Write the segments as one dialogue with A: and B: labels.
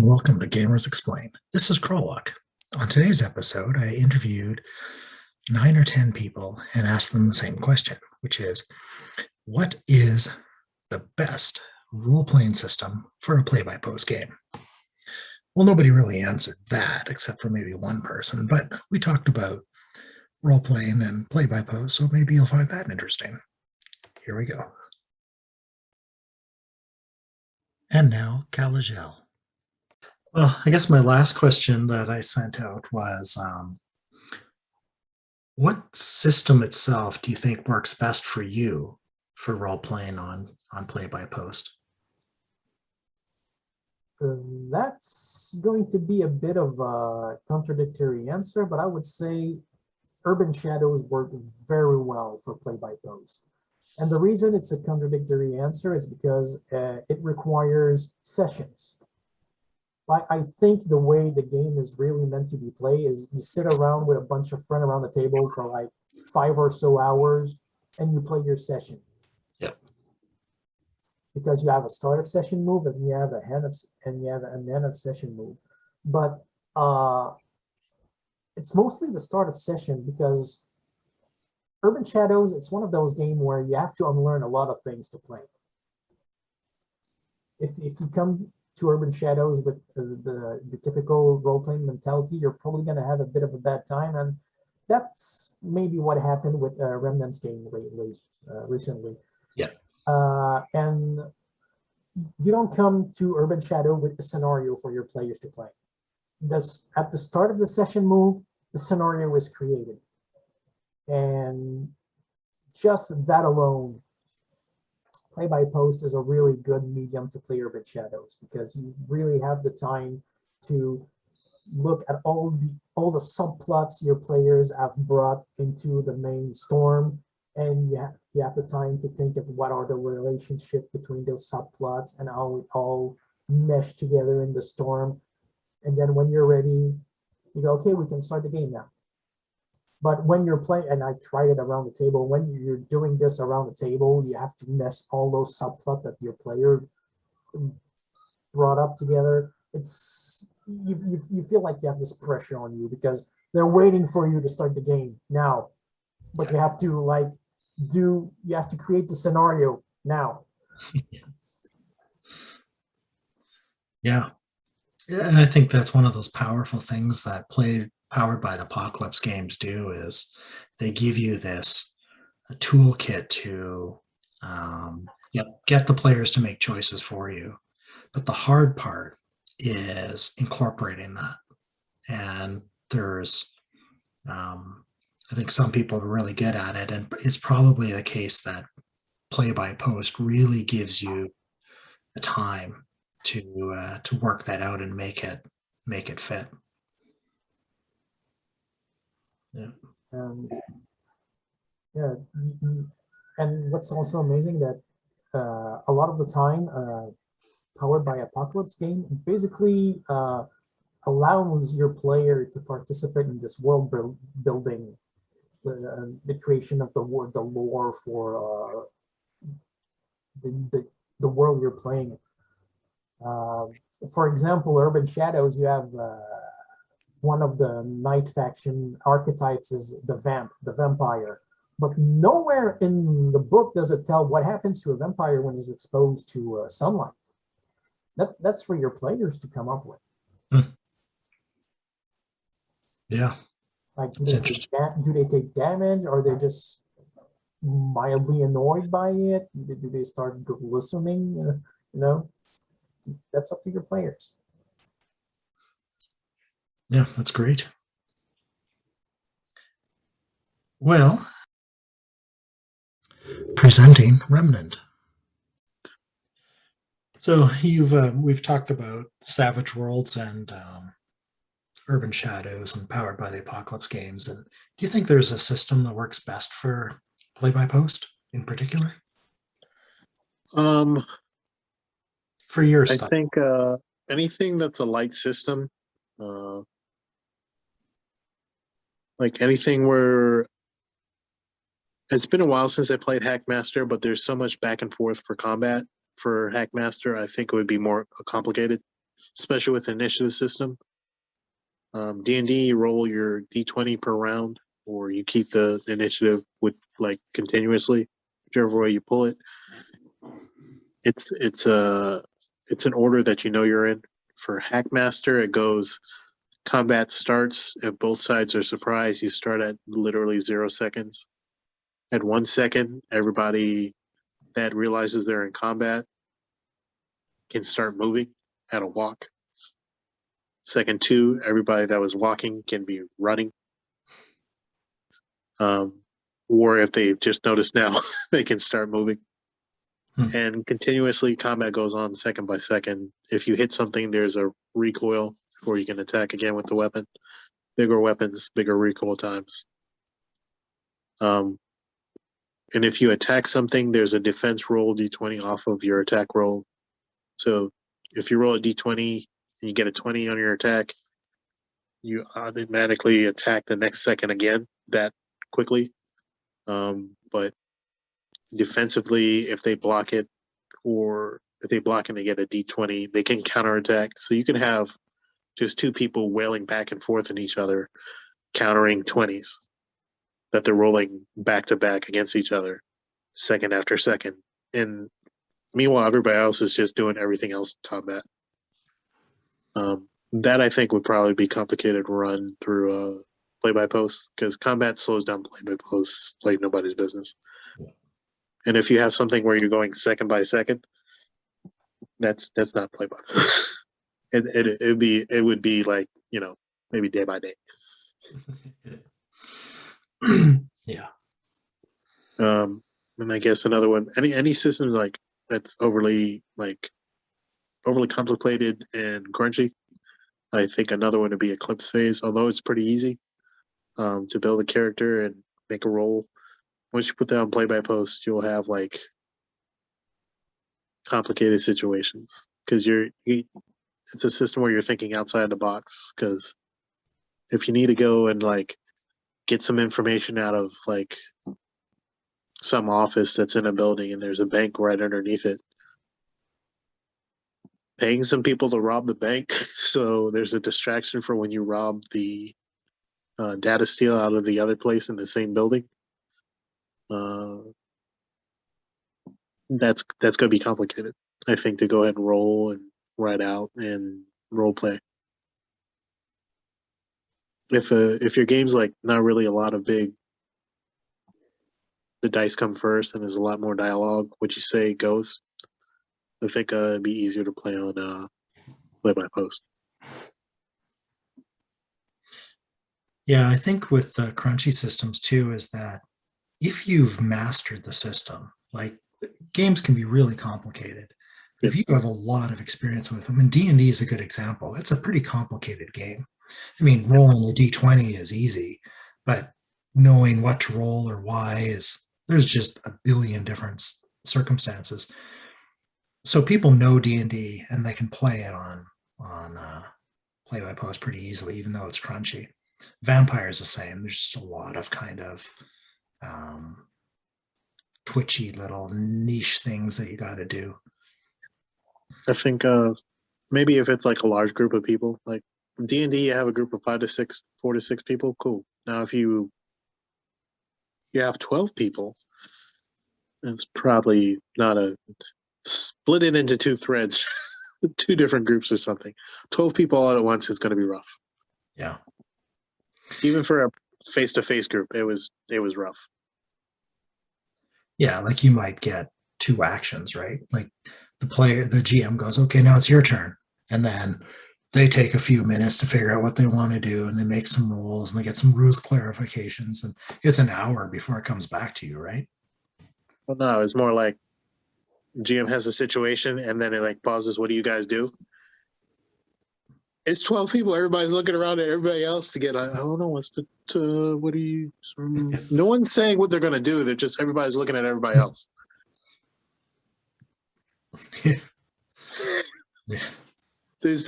A: welcome to Gamers Explain. This is Crawlwalk. On today's episode, I interviewed 9 or 10 people and asked them the same question, which is, what is the best role-playing system for a play-by-post game? Well, nobody really answered that, except for maybe one person, but we talked about role-playing and play-by-post, so maybe you'll find that interesting. Here we go. And now, Kalajel. Well, I guess my last question that I sent out was, what system itself do you think works best for you for role-playing on play-by-post?
B: That's going to be a bit of a contradictory answer, but I would say Urban Shadows work very well for play-by-post. And the reason it's a contradictory answer is because it requires sessions. I think the way the game is really meant to be played is you sit around with a bunch of friends around the table for like 5 or so hours and you play your session.
A: Yep.
B: Because you have a start of session move and you have an end of session move. But it's mostly the start of session because Urban Shadows, it's one of those games where you have to unlearn a lot of things to play. If you come to Urban Shadows with the typical role-playing mentality, you're probably going to have a bit of a bad time, and that's maybe what happened with Remnant's game recently.
A: Yeah.
B: And you don't come to Urban Shadow with a scenario for your players to play. At the start of the session move, the scenario is created. And just that alone, play-by-post is a really good medium to play Urban Shadows because you really have the time to look at all the subplots your players have brought into the main storm, and you have the time to think of what are the relationship between those subplots and how it all mesh together in the storm. And then when you're ready, you go, okay, we can start the game now. But when you're playing, and I tried it around the table, when you're doing this around the table, you have to mesh all those subplots that your player brought up together. It's you feel like you have this pressure on you because they're waiting for you to start the game now. But you have to you have to create the scenario now.
A: Yeah. And I think that's one of those powerful things that Powered by the Apocalypse games do is they give you a toolkit to get the players to make choices for you. But the hard part is incorporating that. And there's, I think some people are really good at it, and it's probably the case that play-by-post really gives you the time to work that out and make it fit.
B: Yeah. And what's also amazing that a lot of the time, Powered by Apocalypse game basically allows your player to participate in this world building, the creation of the lore for the world you're playing. For example, Urban Shadows, you have one of the Knight faction archetypes is the vampire. But nowhere in the book does it tell what happens to a vampire when he's exposed to sunlight. That's for your players to come up with.
A: Yeah.
B: Like, do they take damage? Or are they just mildly annoyed by it? Do they start glistening? That's up to your players.
A: Yeah, that's great. Well, presenting Remnant. So we've talked about Savage Worlds and Urban Shadows and Powered by the Apocalypse games. And do you think there's a system that works best for play-by-post in particular?
C: For
A: your style?
C: I think anything that's a light system, like anything where it's been a while since I played Hackmaster, but there's so much back and forth for combat for Hackmaster. I think it would be more complicated. especially with the initiative system. D&D, you roll your D20 per round, or you keep the initiative with like continuously, whichever way you pull it. It's an order that you know you're in. For Hackmaster, it goes combat starts. If both sides are surprised, you start at literally 0 seconds. At 1 second, everybody that realizes they're in combat can start moving at a walk. Second 2, everybody that was walking can be running. Or if they just noticed now, they can start moving. And continuously, combat goes on second by second. If you hit something, there's a recoil before you can attack again with the weapon. Bigger weapons, bigger recoil times. And if you attack something, there's a defense roll D20 off of your attack roll. So if you roll a D20 and you get a 20 on your attack, you automatically attack the next second again that quickly. But defensively, if they block it, or if they block and they get a D20, they can counterattack. So you can have just 2 people wailing back and forth in each other, countering 20s that they're rolling back to back against each other, second after second. And meanwhile, everybody else is just doing everything else in combat. That I think would probably be complicated to run through play-by-post, because combat slows down play-by-post like nobody's business. And if you have something where you're going second by second, that's not play-by-post. It would be like, maybe day by day.
A: Yeah.
C: And I guess another one, any system like that's overly complicated and crunchy. I think another one would be Eclipse Phase, although it's pretty easy to build a character and make a roll. Once you put that on play-by-post, you'll have like complicated situations, because it's a system where you're thinking outside the box. Because if you need to go and like get some information out of like some office that's in a building and there's a bank right underneath it, paying some people to rob the bank, so there's a distraction for when you rob the data steal out of the other place in the same building. That's going to be complicated, I think, to go ahead and roll and write out and role play. If your game's like not really a lot of big, the dice come first and there's a lot more dialogue, what you say goes, I think it'd be easier to play on play-by-post.
A: Yeah, I think with the crunchy systems too is that if you've mastered the system, like games can be really complicated. If you have a lot of experience with them, and D&D is a good example, it's a pretty complicated game. I mean, rolling a D20 is easy, but knowing what to roll or why there's just a billion different circumstances. So people know D&D and they can play it on play-by-post pretty easily, even though it's crunchy. Vampire is the same. There's just a lot of kind of twitchy little niche things that you got to do.
C: I think maybe if it's like a large group of people, like D&D, you have a group of 4 to 6 people, cool. Now if you have 12 people, it's probably not split it into 2 threads, 2 different groups or something. 12 people all at once is going to be rough.
A: Yeah.
C: Even for a face-to-face group, it was rough.
A: Yeah, like you might get 2 actions, right? Like the GM goes, okay, now it's your turn. And then they take a few minutes to figure out what they want to do, and they make some rolls and they get some rules clarifications, and it's an hour before it comes back to you, right?
C: Well, no, it's more like GM has a situation and then it like pauses, what do you guys do? It's 12 people. Everybody's looking around at everybody else to get, I don't know, what do you, no one's saying what they're going to do. They're just, everybody's looking at everybody else.
A: Yeah.
C: There's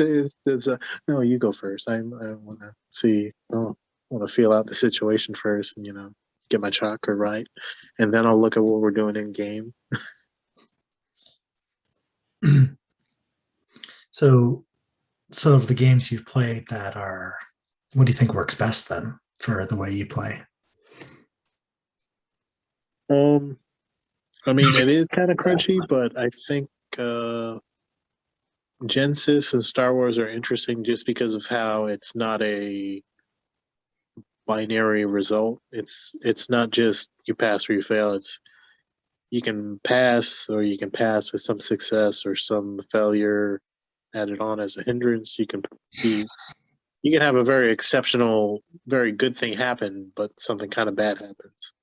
C: no, you go first. I want to see, I want to feel out the situation first and, get my chakra right. And then I'll look at what we're doing in game.
A: So So of the games you've played that are, what do you think works best then for the way you play?
C: I mean, it is kind of crunchy, but I think Genesis and Star Wars are interesting just because of how it's not a binary result. It's not just you pass or you fail. It's you can pass or you can pass with some success or some failure added on as a hindrance. You can have a very exceptional, very good thing happen, but something kind of bad happens.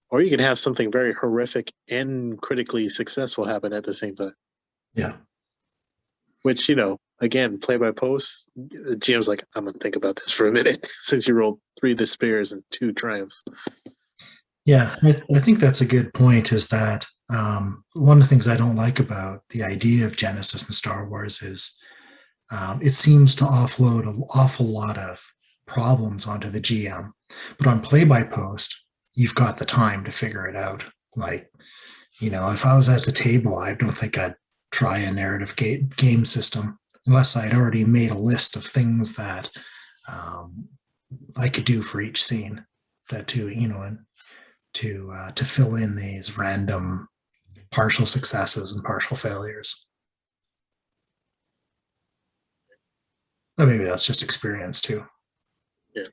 C: Or you can have something very horrific and critically successful happen at the same time.
A: Yeah.
C: Which, again, play by post, GM's like, I'm going to think about this for a minute since you rolled 3 despairs and 2 triumphs.
A: Yeah, I think that's a good point, is that one of the things I don't like about the idea of Genesis and Star Wars is it seems to offload an awful lot of problems onto the GM. But on play-by-post, you've got the time to figure it out. Like, if I was at the table, I don't think I'd try a narrative game system unless I'd already made a list of things that I could do for each scene that to fill in these random partial successes and partial failures. Or maybe that's just experience too.
C: Yeah.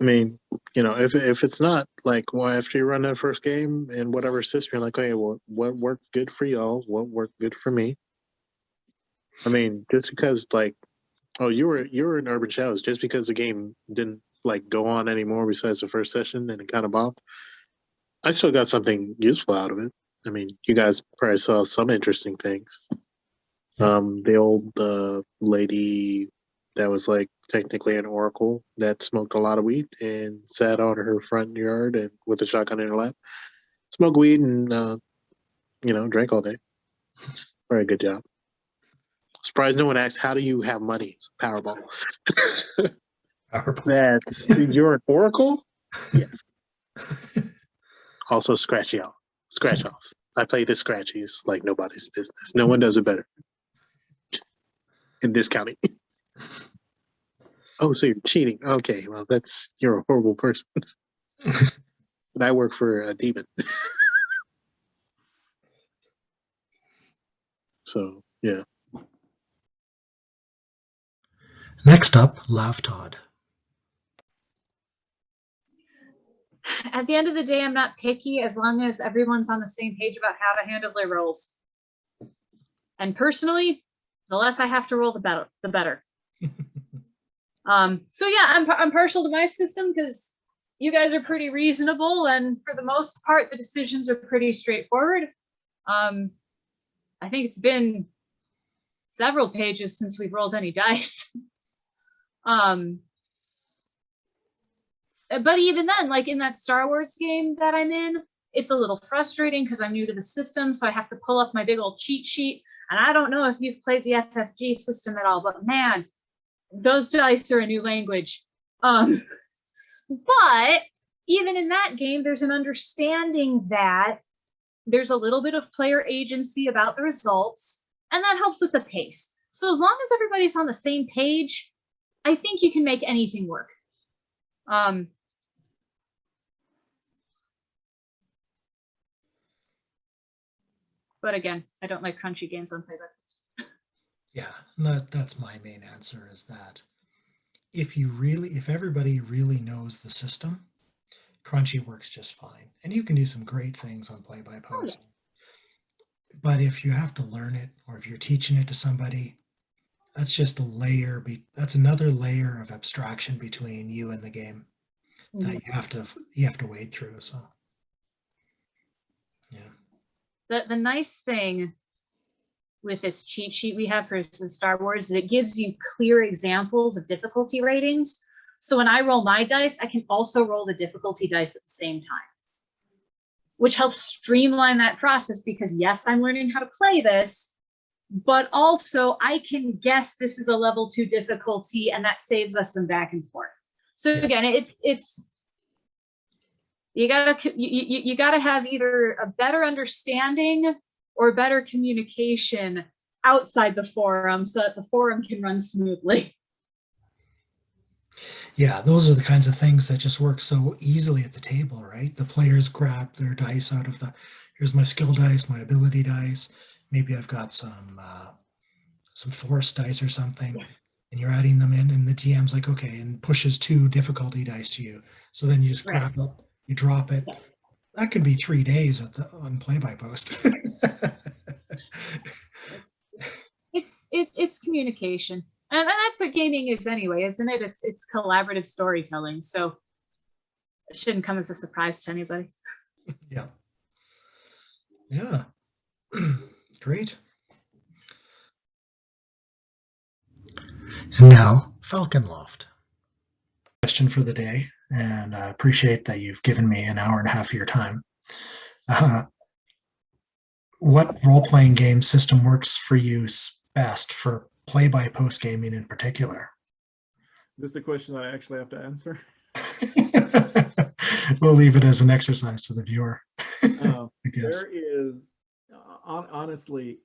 C: I mean, if it's not like, well, after you run that first game and whatever system, you're like, okay, well, what worked good for y'all? What worked good for me? I mean, just because you were in Urban Shadows, just because the game didn't go on anymore besides the first session and it kind of bombed, I still got something useful out of it. I mean, you guys probably saw some interesting things. The old lady that was technically an oracle that smoked a lot of weed and sat on her front yard and with a shotgun in her lap, smoked weed and drank all day. Very good job. Surprised no one asked, how do you have money? Powerball. That you're an oracle? Yes. Also scratch offs. I play the scratchies like nobody's business. No one does it better in this county. Oh, so you're cheating. Okay, well, you're a horrible person. And I work for a demon. So, yeah.
A: Next up, Lavtodd.
D: At the end of the day, I'm not picky as long as everyone's on the same page about how to handle their rolls. And personally, the less I have to roll, the better. So yeah, I'm partial to my system because you guys are pretty reasonable, and for the most part, the decisions are pretty straightforward. I think it's been several pages since we've rolled any dice. But even then, in that Star Wars game that I'm in, it's a little frustrating because I'm new to the system, so I have to pull up my big old cheat sheet. And I don't know if you've played the FFG system at all, but man, those dice are a new language. But even in that game, there's an understanding that there's a little bit of player agency about the results, and that helps with the pace. So as long as everybody's on the same page, I think you can make anything work. But again, I don't like crunchy games on play-by-post.
A: Yeah, that's my main answer, is that if everybody really knows the system, crunchy works just fine. And you can do some great things on play-by-post.
D: Oh, yeah.
A: But if you have to learn it, or if you're teaching it to somebody, that's just a layer. That's another layer of abstraction between you and the game that you have to wade through. So, yeah.
D: The nice thing with this cheat sheet we have for the Star Wars is it gives you clear examples of difficulty ratings. So when I roll my dice, I can also roll the difficulty dice at the same time, which helps streamline that process because yes, I'm learning how to play this, but also I can guess this is a level 2 difficulty, and that saves us some back and forth. So again, it's you gotta have either a better understanding or better communication outside the forum so that the forum can run smoothly.
A: Yeah, those are the kinds of things that just work so easily at the table, right? The players grab their dice out of the, here's my skill dice, my ability dice. Maybe I've got some force dice or something, and you're adding them in, and the GM's like, okay, and pushes 2 difficulty dice to you. So then you just grab it, you drop it.
D: Yeah.
A: That could be 3 days on play by post.
D: It's communication, and that's what gaming is anyway, isn't it? It's collaborative storytelling, so it shouldn't come as a surprise to anybody.
A: Yeah. Yeah. Great. So now, Falconloft. Question for the day, and I appreciate that you've given me an hour and a half of your time. What role-playing game system works for you best for play-by-post gaming in particular?
E: This is a question that I actually have to answer.
A: We'll leave it as an exercise to the viewer.
E: There is, honestly,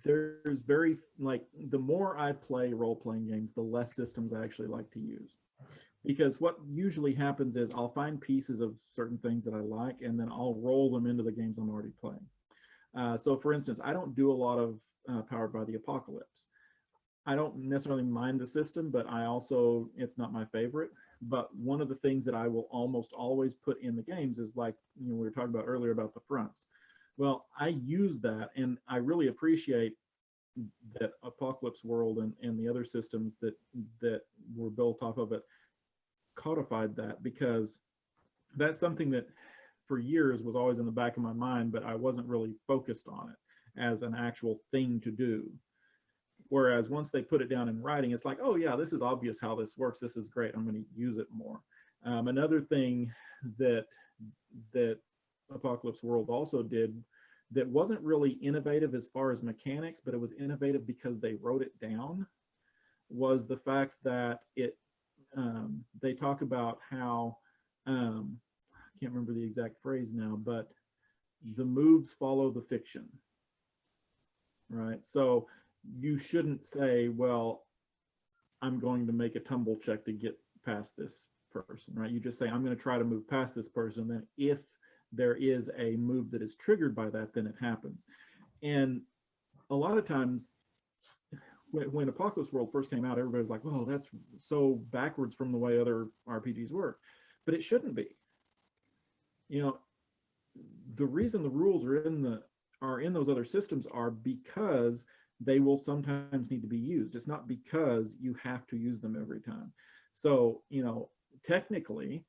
E: there's very, like, the more I play role-playing games, the less systems I actually like to use. Because what usually happens is I'll find pieces of certain things that I like, and then I'll roll them into the games I'm already playing. So for instance, I don't do a lot of Powered by the Apocalypse. I don't necessarily mind the system, but I also, it's not my favorite. But one of the things that I will almost always put in the games is, like, you know, we were talking about earlier about the fronts. Well, I use that, and I really appreciate that Apocalypse World and the other systems that were built off of it codified that, because that's something that for years was always in the back of my mind, but I wasn't really focused on it as an actual thing to do. Whereas once they put it down in writing, it's like, oh yeah, this is obvious how this works. This is great. I'm going to use it more. Another thing that Apocalypse World also did that wasn't really innovative as far as mechanics, but it was innovative because they wrote it down, was the fact that they talk about how, I can't remember the exact phrase now, but the moves follow the fiction, right? So you shouldn't say, well, I'm going to make a tumble check to get past this person, right? You just say, I'm going to try to move past this person. Then if there is a move that is triggered by that, then it happens. And a lot of times when Apocalypse World first came out, everybody was like, "Whoa, that's so backwards from the way other RPGs work," but it shouldn't be. You know, the reason the rules are in those other systems are because they will sometimes need to be used. It's not because you have to use them every time. So, you know, technically,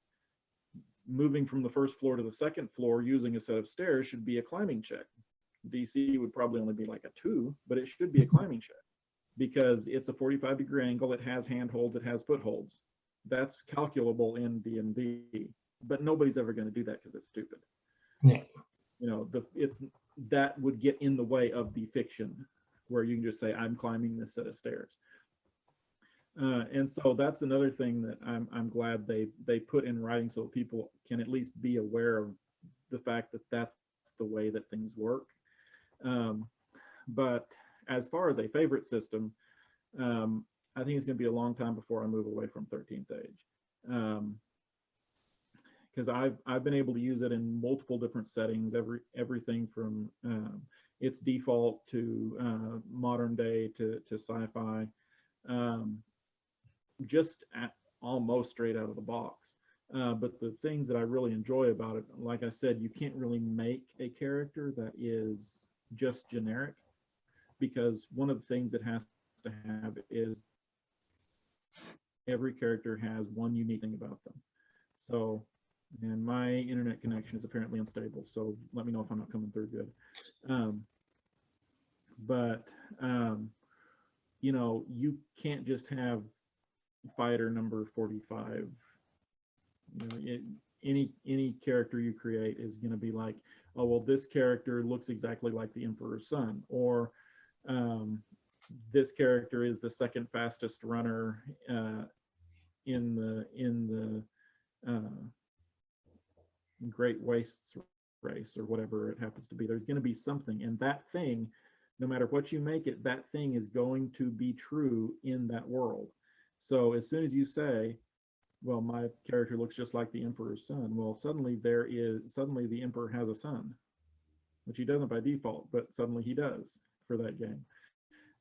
E: moving from the first floor to the second floor using a set of stairs should be a climbing check. DC would probably only be like a 2, but it should be a climbing check, because it's a 45-degree angle, it has handholds, it has footholds. That's calculable in D&D, but nobody's ever going to do that because it's stupid.
A: Yeah.
E: You know, that would get in the way of the fiction, where you can just say, I'm climbing this set of stairs. And so that's another thing that I'm glad they put in writing, so people can at least be aware of the fact that that's the way that things work. But as far as a favorite system, I think it's going to be a long time before I move away from 13th Age, because I've been able to use it in multiple different settings, everything from its default to modern day to sci-fi, just almost straight out of the box. But the things that I really enjoy about it, like I said, you can't really make a character that is just generic, because one of the things it has to have is every character has one unique thing about them. So, and my internet connection is apparently unstable, so let me know if I'm not coming through good. You know, you can't just have fighter number 45. You know, any character you create is going to be like, oh well, this character looks exactly like the Emperor's son, or this character is the second fastest runner in the Great Wastes race, or whatever it happens to be. There's going to be something, and that thing no matter what you make it, that thing is going to be true in that world. So as soon as you say, well, my character looks just like the Emperor's son, well, suddenly the Emperor has a son, which he doesn't by default, but suddenly he does for that game.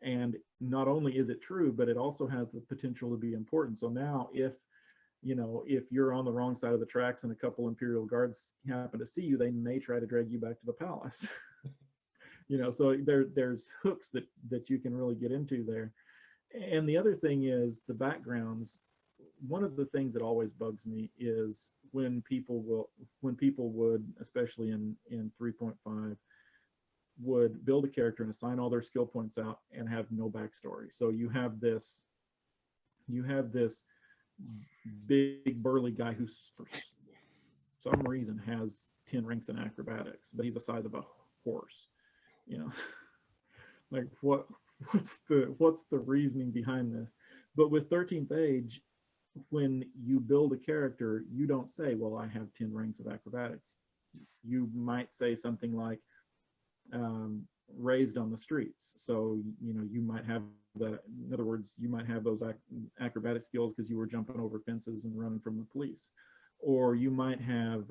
E: And not only is it true, but it also has the potential to be important. So now if you're on the wrong side of the tracks and a couple Imperial guards happen to see you, they may try to drag you back to the palace. So there's hooks that you can really get into there. And the other thing is the backgrounds. One of the things that always bugs me is when people would, especially in 3.5, would build a character and assign all their skill points out and have no backstory. So you have this big burly guy who for some reason has 10 ranks in acrobatics, but he's the size of a horse. Like what's the reasoning behind this? But with 13th Age, when you build a character, you don't say, well, I have 10 ranks of acrobatics. You might say something like raised on the streets. So you might have that. In other words, you might have those acrobatic skills because you were jumping over fences and running from the police. Or you might have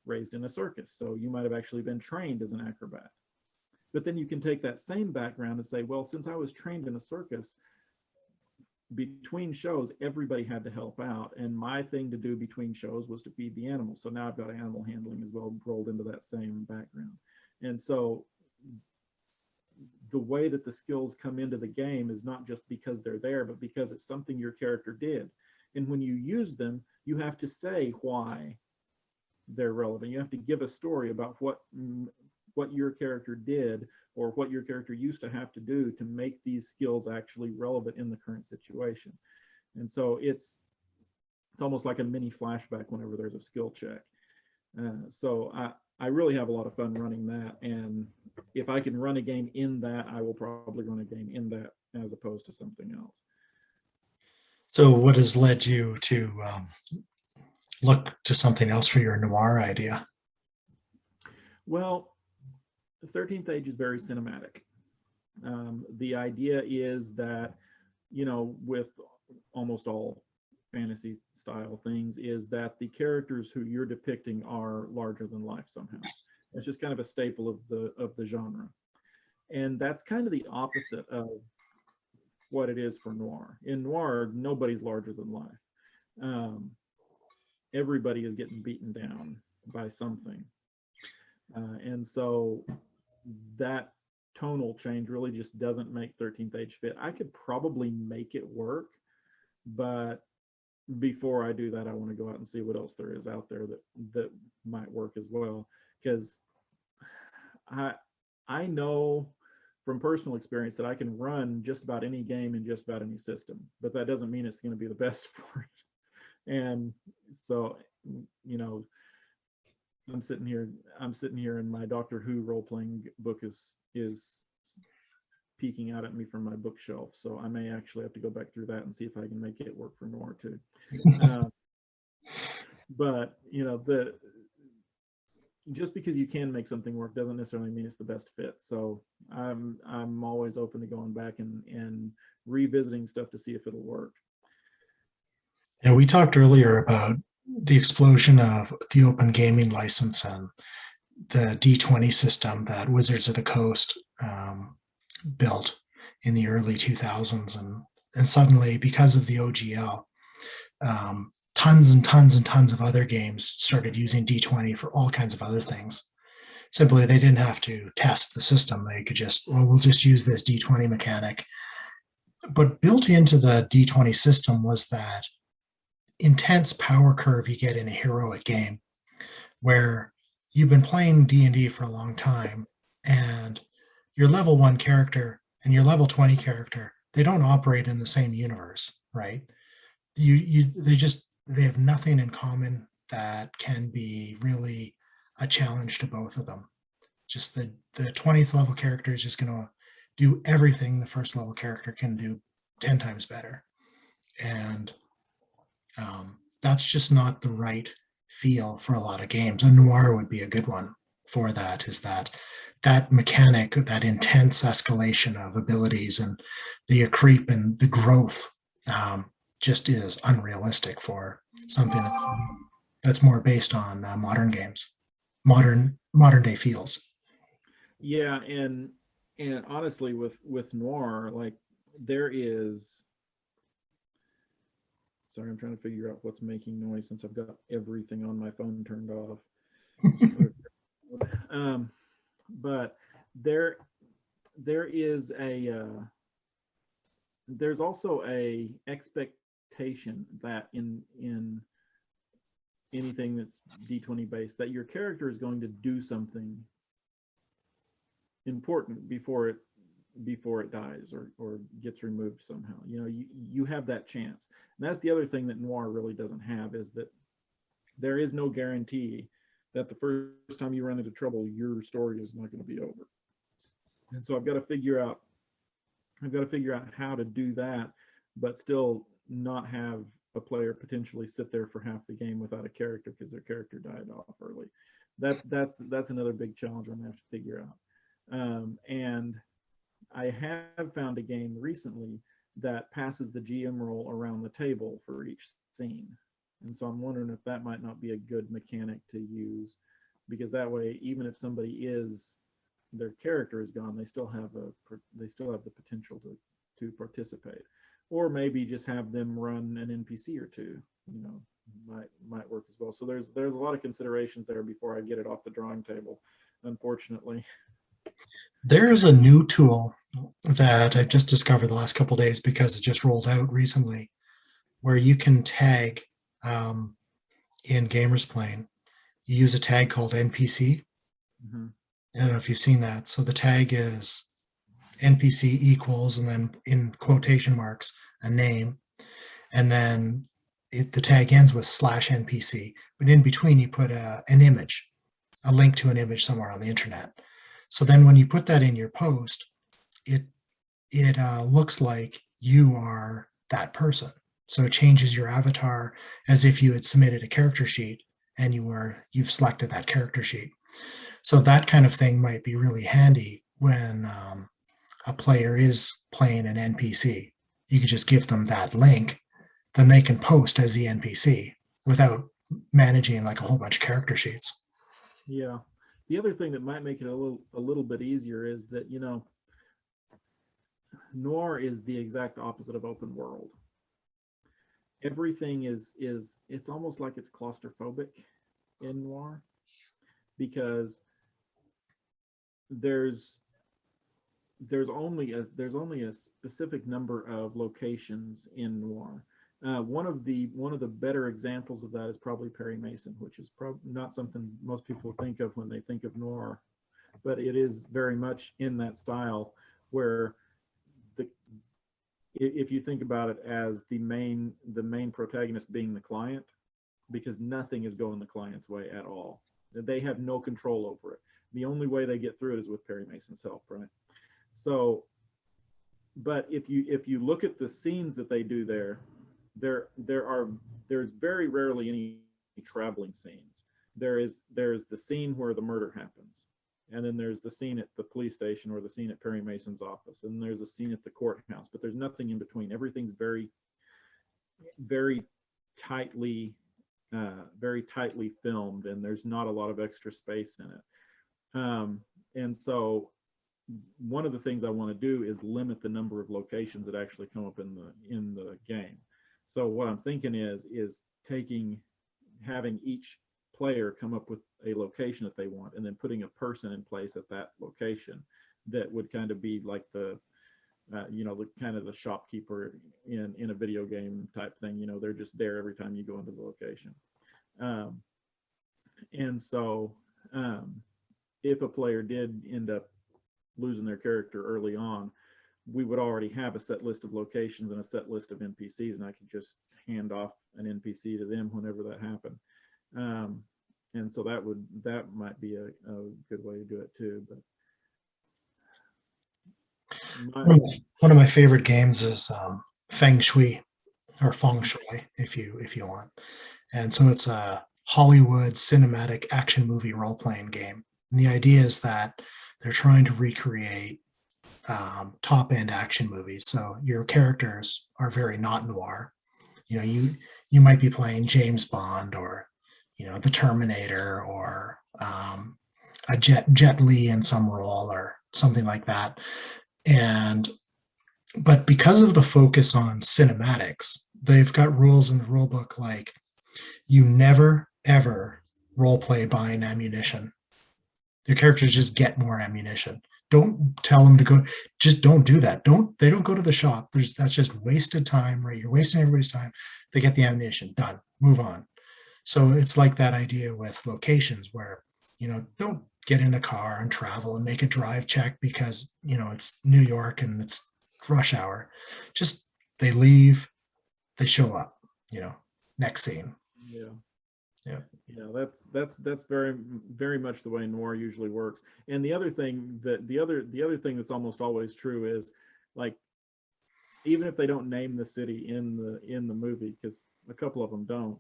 E: raised in a circus, so you might have actually been trained as an acrobat. But then you can take that same background and say, well, since I was trained in a circus, between shows everybody had to help out, and my thing to do between shows was to feed the animals. So now I've got animal handling as well rolled into that same background. And so the way that the skills come into the game is not just because they're there, but because it's something your character did. And when you use them, you have to say why they're relevant. You have to give a story about what your character did or what your character used to have to do to make these skills actually relevant in the current situation. And so it's almost like a mini flashback whenever there's a skill check. So I really have a lot of fun running that. And if I can run a game in that, I will probably run a game in that as opposed to something else.
A: So what has led you to look to something else for your noir idea?
E: Well, the 13th Age is very cinematic. The idea is that, with almost all fantasy style things, is that the characters who you're depicting are larger than life somehow. It's just kind of a staple of the genre. And that's kind of the opposite of what it is for noir. In noir, nobody's larger than life. Everybody is getting beaten down by something. And so that tonal change really just doesn't make 13th Age fit. I could probably make it work, but before I do that, I want to go out and see what else there is out there that might work as well. Because I know from personal experience that I can run just about any game in just about any system, but that doesn't mean it's going to be the best for it. And so, I'm sitting here and my Doctor Who role-playing book is peeking out at me from my bookshelf. So I may actually have to go back through that and see if I can make it work for noir too. But just because you can make something work doesn't necessarily mean it's the best fit. So I'm always open to going back and revisiting stuff to see if it'll work.
A: Yeah, we talked earlier about the explosion of the open gaming license and the D20 system that Wizards of the Coast built in the early 2000s. And suddenly, because of the OGL, tons and tons and tons of other games started using D20 for all kinds of other things. Simply, they didn't have to test the system. They could we'll just use this D20 mechanic. But built into the D20 system was that intense power curve you get in a heroic game where you've been playing D&D for a long time and your level 1 character and your level 20 character, they don't operate in the same universe, right? They have nothing in common that can be really a challenge to both of them. Just the 20th level character is just going to do everything the first level character can do 10 times better. And that's just not the right feel for a lot of games. A noir would be a good one for that is that mechanic, that intense escalation of abilities and the creep and the growth just is unrealistic for something that's more based on modern games, modern day feels.
E: Yeah, and honestly, with noir, like there is. Sorry, I'm trying to figure out what's making noise since I've got everything on my phone turned off. But there is there's also a expectation that in anything that's D20 based, that your character is going to do something important before it dies or gets removed somehow. You know, you have that chance. And that's the other thing that noir really doesn't have, is that there is no guarantee that the first time you run into trouble, your story is not going to be over. And so I've got to figure out how to do that, but still not have a player potentially sit there for half the game without a character because their character died off early. That's another big challenge I'm gonna have to figure out. And I have found a game recently that passes the GM role around the table for each scene. And so I'm wondering if that might not be a good mechanic to use, because that way, even if somebody their character is gone, they still have the potential to participate. Or maybe just have them run an NPC or two, you know, might work as well. So there's a lot of considerations there before I get it off the drawing table, unfortunately.
A: There is a new tool that I've just discovered the last couple of days because it just rolled out recently, where you can tag in GamersPlane. You use a tag called NPC.
E: Mm-hmm.
A: I don't know if you've seen that. So the tag is NPC equals, and then in quotation marks, a name. And then the tag ends with /NPC. But in between, you put an image, a link to an image somewhere on the internet. So then when you put that in your post, it looks like you are that person. So it changes your avatar as if you had submitted a character sheet and you've selected that character sheet. So that kind of thing might be really handy when a player is playing an NPC. You could just give them that link, then they can post as the NPC without managing like a whole bunch of character sheets.
E: Yeah. The other thing that might make it a little bit easier is that, you know, noir is the exact opposite of open world. Everything is it's almost like it's claustrophobic in noir, because there's only a specific number of locations in noir. One of the better examples of that is probably Perry Mason, which is not something most people think of when they think of noir, but it is very much in that style, where if you think about it as the main protagonist being the client, because nothing is going the client's way at all. They have no control over it. The only way they get through it is with Perry Mason's help, right? So, but if you look at the scenes that they do there's very rarely any traveling scenes. There's the scene where the murder happens, and then there's the scene at the police station or the scene at Perry Mason's office, and there's a scene at the courthouse, but there's nothing in between. Everything's very, very tightly filmed, and there's not a lot of extra space in it. And so one of the things I want to do is limit the number of locations that actually come up in the game. So what I'm thinking is having each player come up with a location that they want, and then putting a person in place at that location that would kind of be like the kind of the shopkeeper in a video game type thing. You know, they're just there every time you go into the location. And so if a player did end up losing their character early on, we would already have a set list of locations and a set list of NPCs, and I could just hand off an NPC to them whenever that happened. And so that might be a good way to do it too. But
A: one of my favorite games is Feng Shui, or Feng Shui, if you want. And so it's a Hollywood cinematic action movie role-playing game. And the idea is that they're trying to recreate top-end action movies. So your characters are very not noir. You know, you might be playing James Bond or, you know, the Terminator or a Jet Li in some role or something like that. But because of the focus on cinematics, they've got rules in the rule book like you never ever role play buying ammunition. Your characters just get more ammunition. Don't tell them to go. Just don't do that. They don't go to the shop. That's just wasted time, right? You're wasting everybody's time. They get the ammunition. Done. Move on. So it's like that idea with locations where, you know, don't get in a car and travel and make a drive check because, you know, it's New York and it's rush hour. Just they leave, they show up, you know, next scene.
E: Yeah.
A: Yeah.
E: Yeah, that's very, very much the way noir usually works. And the other thing that's almost always true is, like, even if they don't name the city in the movie, because a couple of them don't,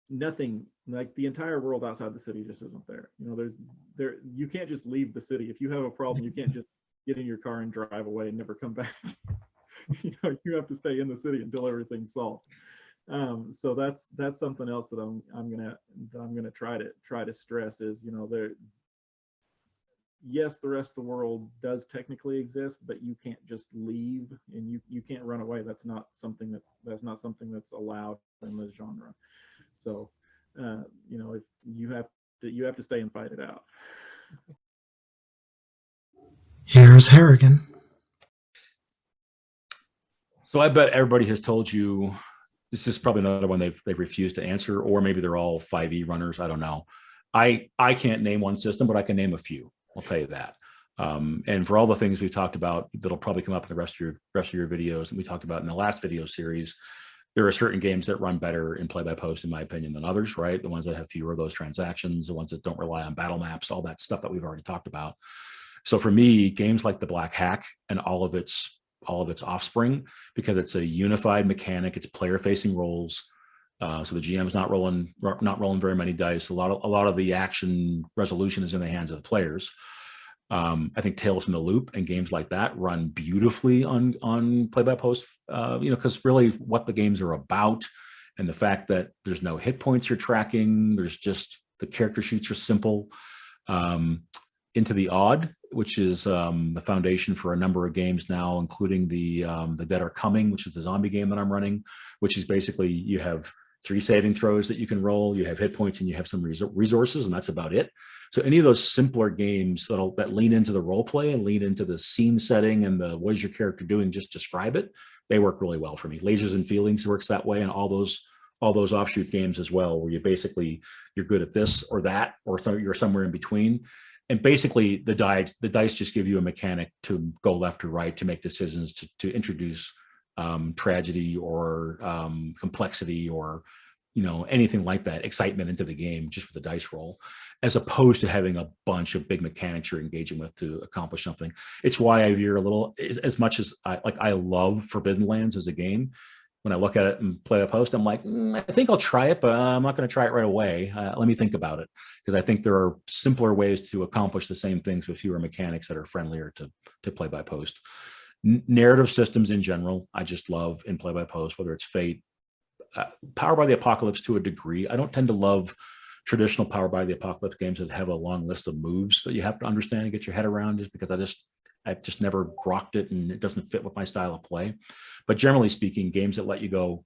E: nothing, like the entire world outside the city just isn't there. You know, you can't just leave the city. If you have a problem, you can't just get in your car and drive away and never come back. You know, you have to stay in the city until everything's solved. So that's something else that I'm gonna try to stress is, you know, yes, the rest of the world does technically exist, but you can't just leave and you can't run away. That's not something that's allowed in this genre. So you know, if you have to stay and fight it out.
A: Here's Harrigan.
F: So I bet everybody has told you, this is probably another one they've refused to answer, or maybe they're all 5e runners. I don't know. I can't name one system, but I can name a few. I'll tell you that. And for all the things we've talked about, that'll probably come up in the rest of your videos, and we talked about in the last video series, there are certain games that run better in play-by-post, in my opinion, than others, right? The ones that have fewer of those transactions, the ones that don't rely on battle maps, all that stuff that we've already talked about. So for me, games like the Black Hack and all of its offspring, because it's a unified mechanic, it's player-facing roles. So the GM's not rolling very many dice. A lot of the action resolution is in the hands of the players. I think Tales from the Loop and games like that run beautifully on play-by-post. You know, because really what the games are about, and the fact that there's no hit points you're tracking, there's just the character sheets are simple. Into the Odd, which is the foundation for a number of games now, including the Dead Are Coming, which is the zombie game that I'm running, which is basically you have 3 saving throws that you can roll, you have hit points, and you have some resources, and that's about it. So any of those simpler games that lean into the role play and lean into the scene setting and the what is your character doing, just describe it, they work really well for me. Lasers and Feelings works that way, and all those offshoot games as well, where you're good at this or that, or you're somewhere in between. And basically the dice just give you a mechanic to go left or right, to make decisions, to introduce tragedy or complexity or, you know, anything like that, excitement into the game just with the dice roll, as opposed to having a bunch of big mechanics you're engaging with to accomplish something. It's why I veer a little, as much as I love Forbidden Lands as a game. When I look at it and play a post, I'm like, I think I'll try it, but I'm not going to try it right away. Let me think about it, because I think there are simpler ways to accomplish the same things with fewer mechanics that are friendlier to play by post. Narrative systems in general, I just love in play by post, whether it's Fate, Power by the Apocalypse to a degree. I don't tend to love traditional Power by the Apocalypse games that have a long list of moves that you have to understand and get your head around, just because I've just never grokked it and it doesn't fit with my style of play. But generally speaking, games that let you go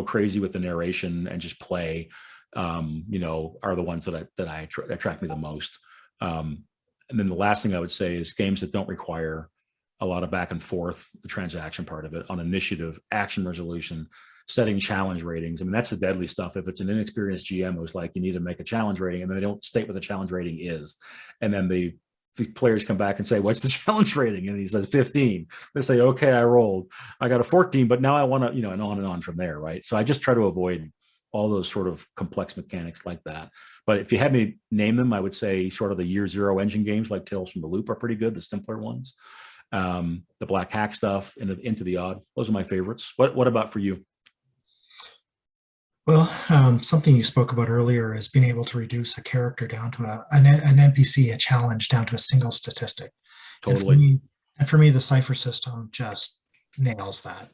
F: crazy with the narration and just play, you know, are the ones that attract me the most. And then the last thing I would say is games that don't require a lot of back and forth, the transaction part of it, on initiative, action resolution, setting challenge ratings. I mean, that's the deadly stuff. If it's an inexperienced GM who's like, you need to make a challenge rating, and they don't state what the challenge rating is, and then the players come back and say, what's the challenge rating? And he says 15. They say, okay, I got a 14, but now I want to, you know, and on from there, right? So I just try to avoid all those sort of complex mechanics like that. But if you had me name them, I would say sort of the year zero engine games like Tales from the Loop are pretty good, the simpler ones. The Black Hack stuff, and Into the Odd, those are my favorites. What about for you?
A: Well, something you spoke about earlier is being able to reduce a character down to an NPC, a challenge down to a single statistic.
F: Totally.
A: And for me, the cipher system just nails that.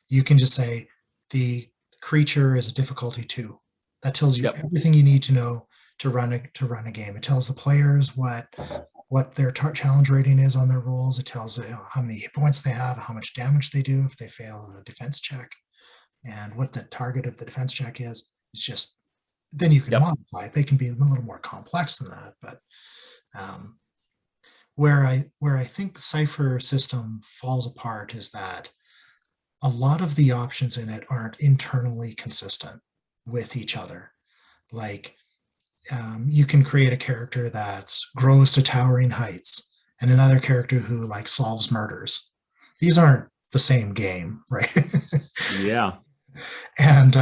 A: You can just say the creature is a difficulty 2. That tells you
F: Yep.
A: everything you need to know to run a game. It tells the players what their challenge rating is on their rolls. It tells how many hit points they have, how much damage they do if they fail a defense check, and what the target of the defense check is. It's just, then you can
F: Yep.
A: modify it. They can be a little more complex than that, but where I think the cipher system falls apart is that a lot of the options in it aren't internally consistent with each other. Like you can create a character that grows to towering heights and another character who like solves murders. These aren't the same game, right?
F: Yeah.
A: And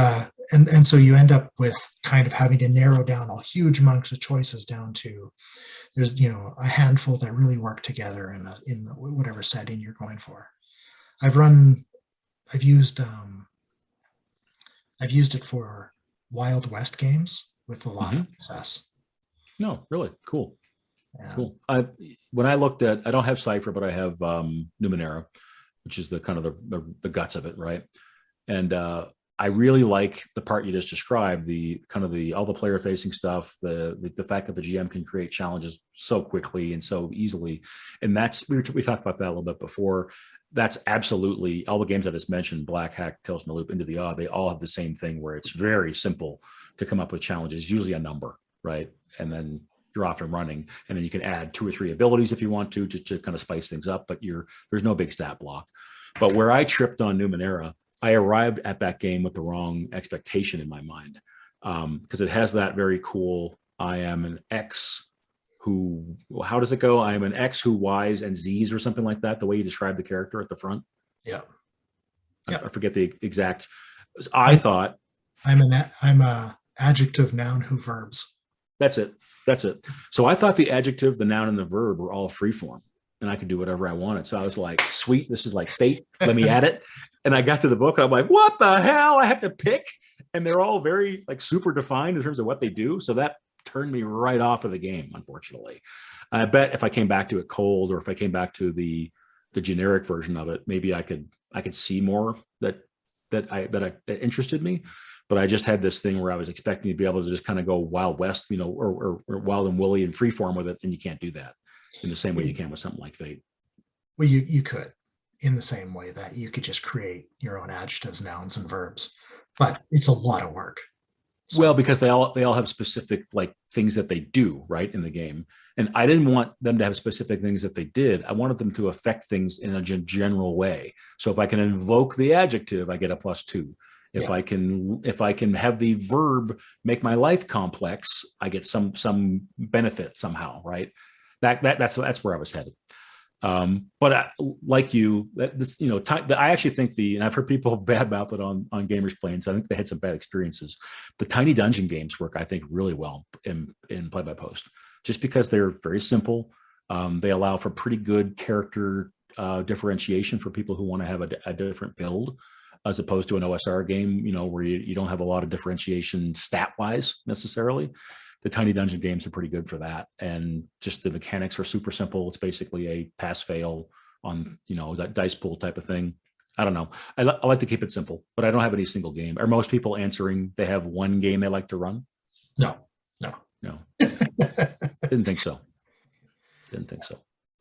A: so you end up with kind of having to narrow down a huge amount of choices down to there's a handful that really work together in whatever setting you're going for. I've used it for Wild West games with a lot of success.
F: No, really cool.
A: Yeah.
F: Cool. When I looked at, I don't have Cipher, but I have Numenera, which is the kind of the guts of it, right? And I really like the part you just described, the kind of all the player facing stuff, the fact that the GM can create challenges so quickly and so easily. And we talked about that a little bit before. That's absolutely all the games I just mentioned, Black Hack, Tales from the Loop, Into the Odd, they all have the same thing where it's very simple to come up with challenges, usually a number, right? And then you're off and running, and then you can add 2 or 3 abilities if you want to, just to kind of spice things up, but there's no big stat block. But where I tripped on Numenera, I arrived at that game with the wrong expectation in my mind, because it has that very cool, I am an X who, how does it go? I am an X who Y's and Z's or something like that, the way you describe the character at the front.
A: Yeah.
F: I forget the exact, I thought.
A: I'm a adjective, noun, who verbs.
F: That's it. So I thought the adjective, the noun, and the verb were all free form, and I could do whatever I wanted. So I was like, sweet, this is like fate. Let me add it. And I got to the book, and I'm like, what the hell? I have to pick. And they're all very like super defined in terms of what they do. So that turned me right off of the game, unfortunately. I bet if I came back to it cold, or if I came back to the generic version of it, maybe I could see more that interested me. But I just had this thing where I was expecting to be able to just kind of go Wild West, or wild and woolly and freeform with it, and you can't do that in the same way you can with something like Fate.
A: Well, you could, in the same way that you could just create your own adjectives, nouns, and verbs, but it's a lot of work.
F: So, well, because they all have specific like things that they do right in the game, and I didn't want them to have specific things that they did. I wanted them to affect things in a general way. So if I can invoke the adjective, I get a +2. If I can have the verb make my life complex, I get some benefit somehow, right? That's where I was headed. But like you, I actually think and I've heard people bad mouth it on Gamers Planes. I think they had some bad experiences. The tiny dungeon games work, I think, really well in play by post, just because they're very simple. They allow for pretty good character differentiation for people who want to have a different build, as opposed to an OSR game, where you don't have a lot of differentiation stat-wise necessarily. The tiny dungeon games are pretty good for that. And just the mechanics are super simple. It's basically a pass-fail on, that dice pool type of thing. I don't know. I like to keep it simple, but I don't have any single game. Are most people answering they have one game they like to run?
A: No.
F: Didn't think so.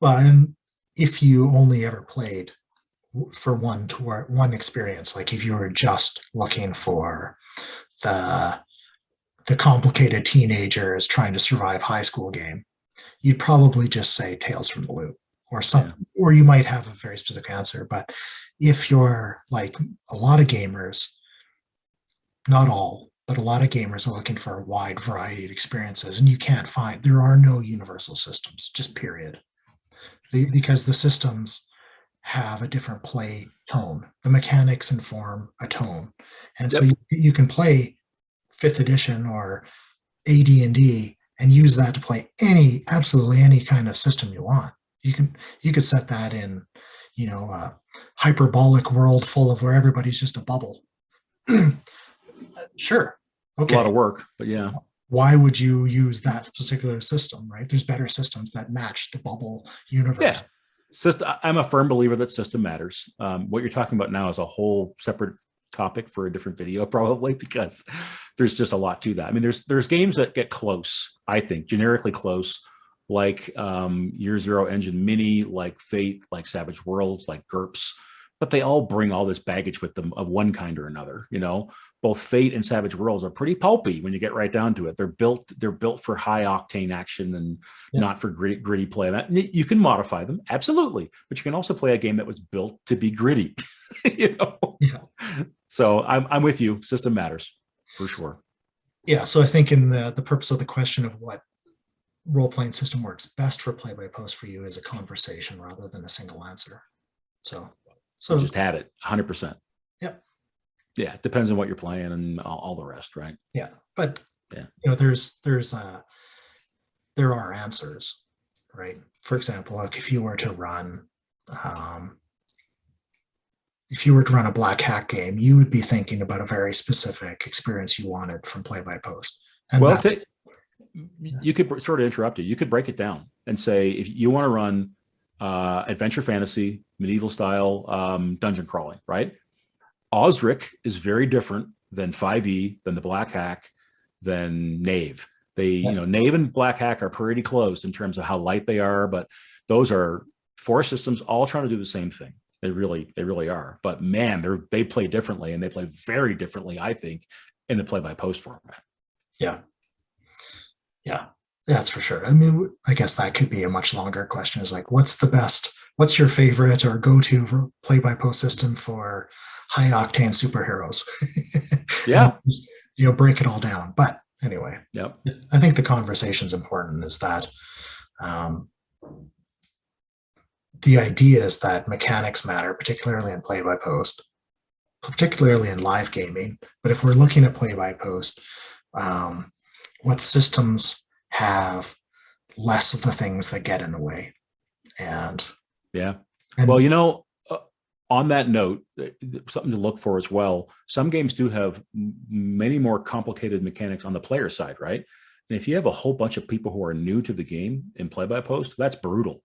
A: Well, and if you only ever played for one experience, like if you were just looking for the complicated teenagers trying to survive high school game, you'd probably just say Tales from the Loop or something, or you might have a very specific answer. But if you're like a lot of gamers, not all, but a lot of gamers are looking for a wide variety of experiences, and there are no universal systems, just period. Because the systems have a different play tone. The mechanics inform a tone. And so you can play 5th edition or AD&D and use that to play absolutely any kind of system you want. You could set that in, a hyperbolic world full of where everybody's just a bubble. Sure, Okay.
F: A lot of work, but yeah.
A: Why would you use that particular system, right? There's better systems that match the bubble universe.
F: I'm a firm believer that system matters. What you're talking about now is a whole separate topic for a different video, probably, because there's just a lot to that. I mean, there's games that get close, I think, generically close, like Year Zero Engine Mini, like Fate, like Savage Worlds, like GURPS, but they all bring all this baggage with them of one kind or another. You know, both Fate and Savage Worlds are pretty pulpy when you get right down to it. They're built for high octane action and not for gritty play. That you can modify them, absolutely, but you can also play a game that was built to be gritty. You know.
A: Yeah.
F: So I'm with you. System matters for sure.
A: Yeah. So I think in the purpose of the question of what role-playing system works best for play-by-post for you is a conversation rather than a single answer. So
F: just had it 100%.
A: Yep.
F: Yeah, it depends on what you're playing and all the rest, right?
A: Yeah, but
F: yeah,
A: you know, there are answers, right? For example, like if you were to run a black hat game, you would be thinking about a very specific experience you wanted from play-by-post. And
F: well, you could sort of interrupt it. You could break it down and say, if you want to run adventure fantasy, medieval style dungeon crawling, right? Osric is very different than 5e, than the Black Hack, than Knave. You know, Knave and Black Hack are pretty close in terms of how light they are, but those are 4 systems all trying to do the same thing. They really are. But man, they play differently, and they play very differently, I think, in the play-by-post format.
A: Yeah. Yeah, that's for sure. I mean, I guess that could be a much longer question, is like, what's your favorite or go-to play-by-post system for high octane superheroes?
F: Yeah.
A: And, you know, break it all down. But anyway,
F: yep.
A: I think the conversation's important, is that the idea is that mechanics matter, particularly in play-by-post, particularly in live gaming. But if we're looking at play-by-post, what systems have less of the things that get in the way? And
F: well, you know, on that note, something to look for as well. Some games do have many more complicated mechanics on the player side, right? And if you have a whole bunch of people who are new to the game in play-by-post, that's brutal.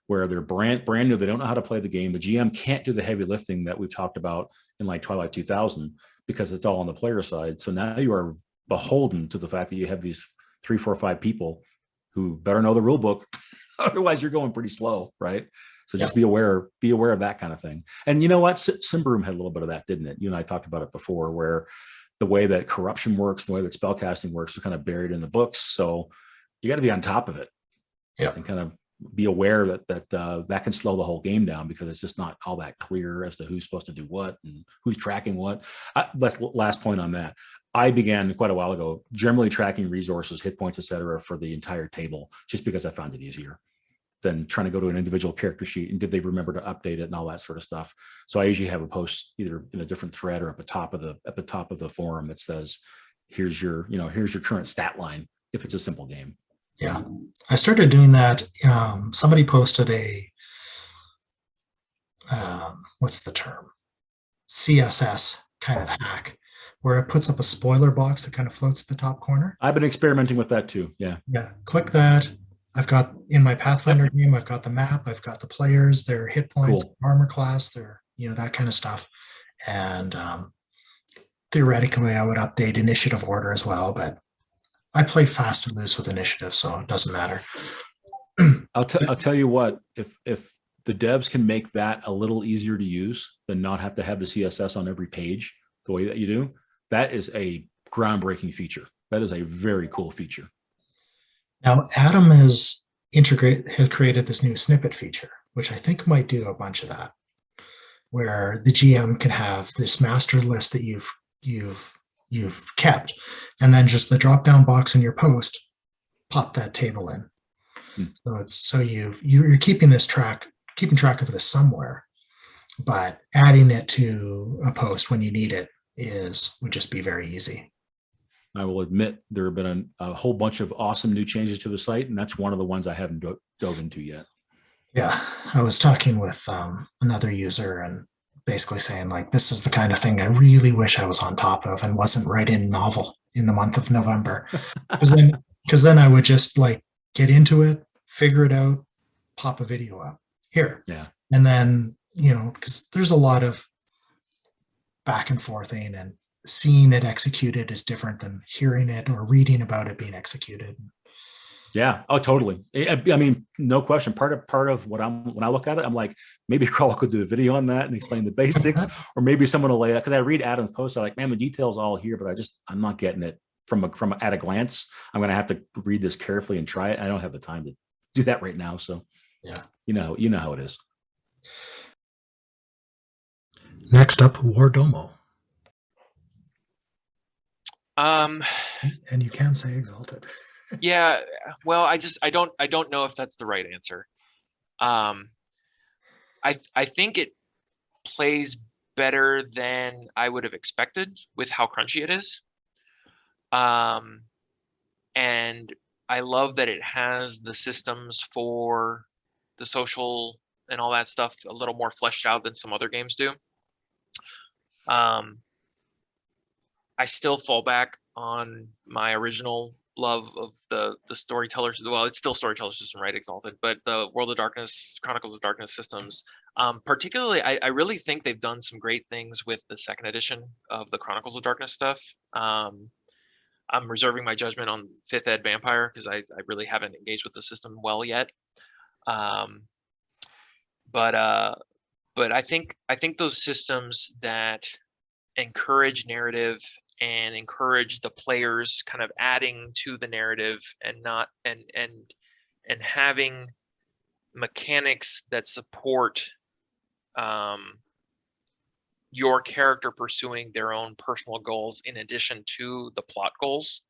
F: Where they're brand new, they don't know how to play the game. The GM can't do the heavy lifting that we've talked about in like Twilight 2000 because it's all on the player side. So now you are beholden to the fact that you have these 3, 4, 5 people who better know the rule book. Otherwise you're going pretty slow, right? So just be aware of that kind of thing. And you know what? Symbaroum had a little bit of that, didn't it? You and I talked about it before, where the way that corruption works, the way that spellcasting works is kind of buried in the books. So you got to be on top of it.
A: Yeah.
F: And kind of be aware that can slow the whole game down, because it's just not all that clear as to who's supposed to do what and who's tracking what. Last point on that. I began quite a while ago generally tracking resources, hit points, etc., for the entire table, just because I found it easier than trying to go to an individual character sheet and did they remember to update it and all that sort of stuff. So I usually have a post either in a different thread or at the top of the forum that says, here's your current stat line if it's a simple game.
A: Yeah, I started doing that. Somebody posted what's the term? CSS kind of hack, where it puts up a spoiler box that kind of floats at the top corner.
F: I've been experimenting with that too. Yeah.
A: Yeah. Click that. I've got in my Pathfinder game, I've got the map, I've got the players, their hit points, armor class, their, that kind of stuff. And theoretically, I would update initiative order as well, but I play fast and loose with initiative, so it doesn't matter.
F: I'll tell you what, if the devs can make that a little easier to use than not have to have the CSS on every page the way that you do, that is a groundbreaking feature. That is a very cool feature.
A: Now, Adam has created this new snippet feature, which I think might do a bunch of that, where the GM can have this master list that you've kept, and then just the drop-down box in your post, pop that table in. So you're keeping track of this somewhere, but adding it to a post when you need it would just be very easy.
F: I will admit there have been a whole bunch of awesome new changes to the site, and that's one of the ones I haven't dove into yet.
A: Yeah, I was talking with another user, and basically saying like, this is the kind of thing I really wish I was on top of and wasn't writing a novel in the month of November. Because then I would just like get into it, figure it out, pop a video up here.
F: Yeah.
A: And then, because there's a lot of back and forthing, and seeing it executed is different than hearing it or reading about it being executed.
F: Yeah. Oh, totally. I mean, no question. Part of when I look at it, I'm like, maybe Carl could do a video on that and explain the basics, or maybe someone will lay it. Because I read Adam's post, I'm like, man, the details all here, but I'm not getting it from at a glance. I'm going to have to read this carefully and try it. I don't have the time to do that right now. So
A: yeah,
F: you know how it is.
A: Next up, WarDomo.
G: And
A: you can say exalted.
G: Yeah, well, I don't know if that's the right answer. I think it plays better than I would have expected with how crunchy it is. And I love that it has the systems for the social and all that stuff a little more fleshed out than some other games do. I still fall back on my original love of the storytellers. Well, it's still storyteller system, right? Exalted, but the World of Darkness, Chronicles of Darkness systems. Particularly, I really think they've done some great things with the second edition of the Chronicles of Darkness stuff. I'm reserving my judgment on 5th Ed Vampire because I really haven't engaged with the system well yet. But I think those systems that encourage narrative and encourage the players kind of adding to the narrative and not and having mechanics that support your character pursuing their own personal goals in addition to the plot goals.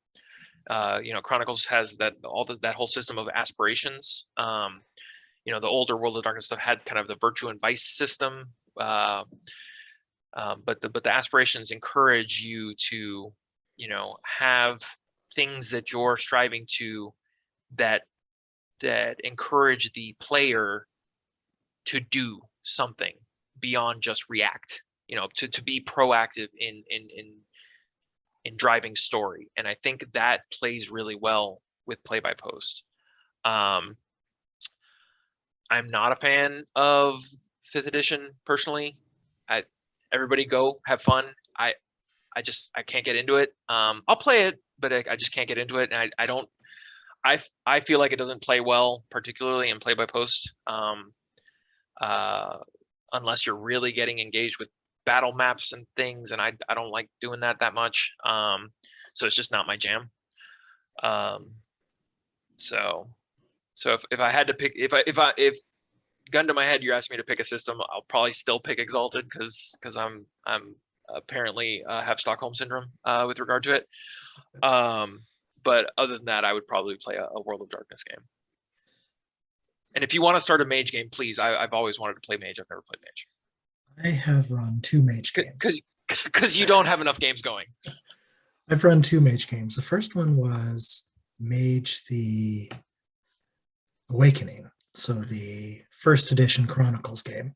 G: Chronicles has that whole system of aspirations. The older World of Darkness stuff had kind of the virtue and vice system. But the aspirations encourage you to, have things that you're striving to that encourage the player to do something beyond just react, to be proactive in driving story. And I think that plays really well with play by post. I'm not a fan of 5th edition personally. Everybody go have fun. I can't get into it. I'll play it, but I just can't get into it. And I feel like it doesn't play well, particularly in play by post, unless you're really getting engaged with battle maps and things. And I don't like doing that much. So it's just not my jam. So if I had to pick, if gun to my head, you asked me to pick a system, I'll probably still pick Exalted because I'm apparently have Stockholm syndrome with regard to it. But other than that, I would probably play a World of Darkness game. And if you want to start a mage game, please. I've always wanted to play mage. I've never played mage.
A: I have run 2 mage games.
G: Because you don't have enough games going.
A: I've run 2 mage games. The first one was Mage the Awakening. So the 1st edition Chronicles game.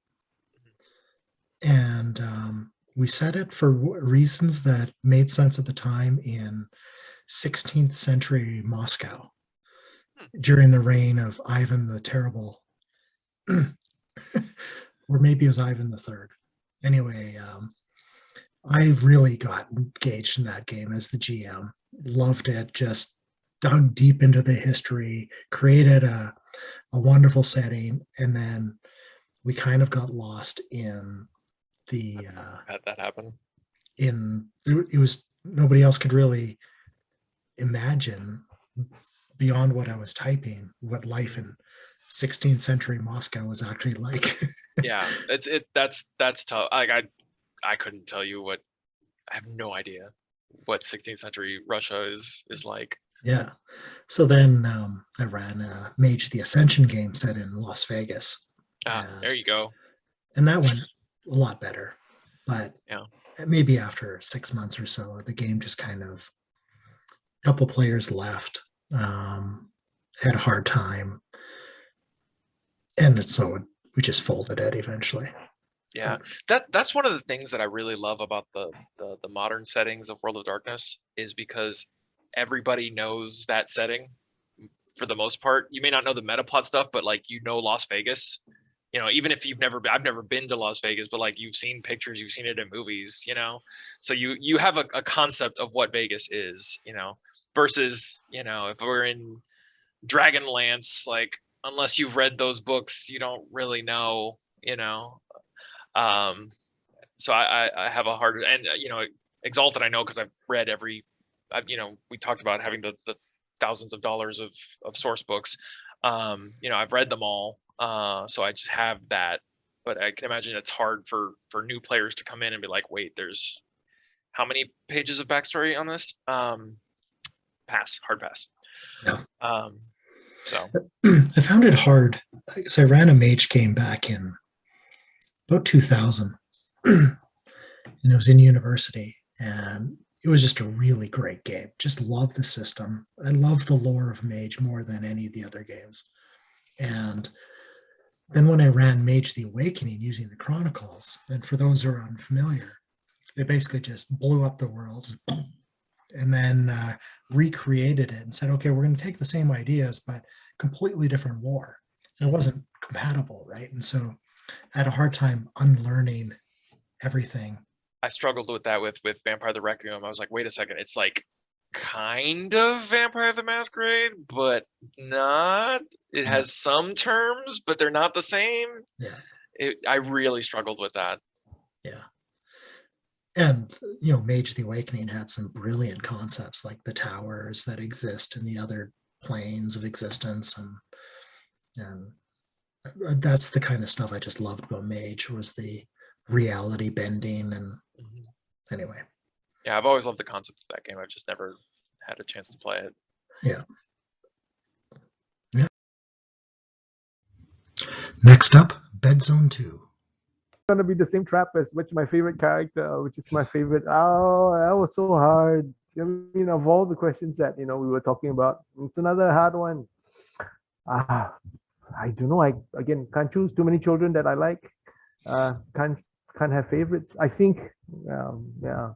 A: And we set it for reasons that made sense at the time in 16th century Moscow during the reign of Ivan the Terrible. Or maybe it was Ivan the Third. Anyway, I really got engaged in that game as the GM. Loved it, just dug deep into the history, created a wonderful setting, and then we kind of got lost in the
G: Had that happen.
A: It was nobody else could really imagine beyond what I was typing what life in 16th century Moscow was actually like.
G: Yeah, that's tough. I couldn't tell you what. I have no idea what 16th century Russia is like.
A: Yeah. So then I ran a Mage the Ascension game set in Las Vegas.
G: There you go.
A: And that went a lot better. But
G: yeah,
A: maybe after 6 months or so, the game just kind of, a couple players left, had a hard time. And so we just folded it eventually.
G: Yeah, that's one of the things that I really love about the modern settings of World of Darkness, is because everybody knows that setting for the most part. You may not know the meta plot stuff, but like, you know, Las Vegas, you know, even if I've never been to Las Vegas, but like, you've seen pictures, you've seen it in movies, you know, so you have a concept of what Vegas is, you know, versus, you know, if we're in Dragonlance, like, unless you've read those books, you don't really know, you know. So I have a hard, and you know, Exalted I know because I've read you know, we talked about having the thousands of dollars of source books. You know, I've read them all, so I just have that. But I can imagine it's hard for new players to come in and be like, wait, there's how many pages of backstory on this? Hard pass.
A: Yeah.
G: So
A: I found it hard because I ran a mage game back in about 2000. And it was in university, and it was just a really great game. Just love the system. I love the lore of Mage more than any of the other games. And then when I ran Mage the Awakening using the Chronicles, and for those who are unfamiliar, they basically just blew up the world and then recreated it and said, okay, we're going to take the same ideas, but completely different lore. And it wasn't compatible, right? And so I had a hard time unlearning everything.
G: I struggled with that with Vampire the Requiem. I was like, wait a second, it's like kind of Vampire the Masquerade, but not. It has some terms, but they're not the same.
A: Yeah.
G: I really struggled with that.
A: Yeah. And, you know, Mage the Awakening had some brilliant concepts like the towers that exist in the other planes of existence. And that's the kind of stuff I just loved about Mage, was the reality bending. And anyway.
G: Yeah, I've always loved the concept of that game. I've just never had a chance to play it.
A: Yeah. Next up, BedzoneII.
H: Going to be the same trap as which my favorite character, which is my favorite. Oh, that was so hard. I mean, of all the questions that, you know, we were talking about, it's another hard one. I don't know. I again can't choose too many children that I like. Can't have favorites. I think, yeah,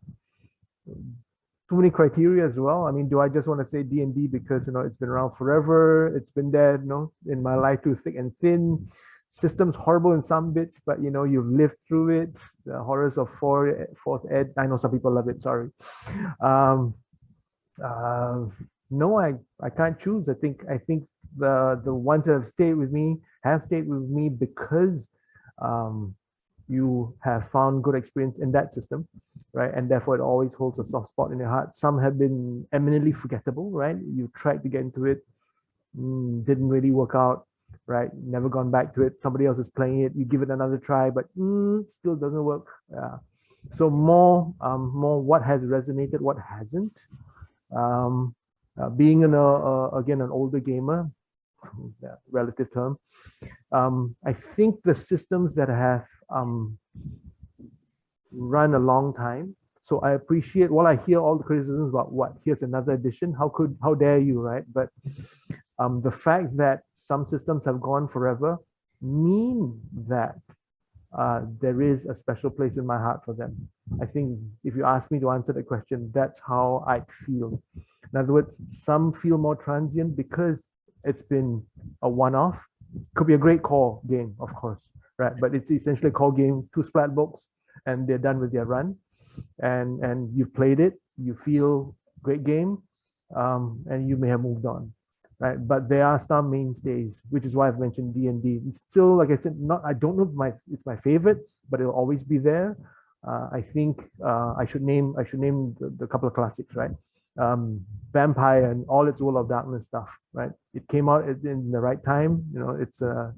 H: too many criteria as well. I mean, do I just want to say D&D because, you know, it's been around forever? It's been there, you know, in my life through thick and thin. System's horrible in some bits, but you know, you've lived through it. The horrors of fourth ed. I know some people love it. Sorry. No, I can't choose. I think the ones that have stayed with me because you have found good experience in that system, right? And therefore, it always holds a soft spot in your heart. Some have been eminently forgettable, right? You tried to get into it, didn't really work out. Right, never gone back to it. Somebody else is playing it. You give it another try, but still doesn't work. So more what has resonated, what hasn't. Being again an older gamer, relative term. I think the systems that have run a long time. So I appreciate. While I hear all the criticisms about here's another edition. How dare you, right? But the fact that some systems have gone forever mean that there is a special place in my heart for them. I think if you ask me to answer the question, that's how I feel. In other words, some feel more transient because it's been a one-off. Could be a great core game, of course, right? But it's essentially a core game, 2 splat books, and they're done with their run. And you've played it, you feel great game, and you may have moved on. Right, but there are some mainstays, which is why I've mentioned D&D. It's still, like I said, I don't know if it's my favorite, but it'll always be there. I think I should name the couple of classics, right? Vampire and all its World of Darkness stuff, right? It came out in the right time. You know, it's the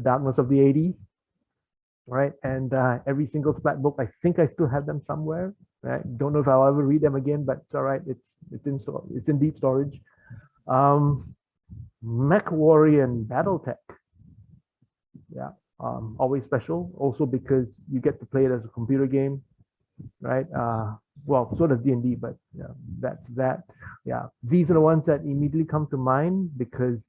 H: darkness of the 80s, right? And every single splat book, I think I still have them somewhere. Right? Don't know if I'll ever read them again, but it's all right. It's in deep storage. Mechwarrior and Battletech, always special, also because you get to play it as a computer game, right? Well, sort of D&D, but that's that. Yeah, these are the ones that immediately come to mind because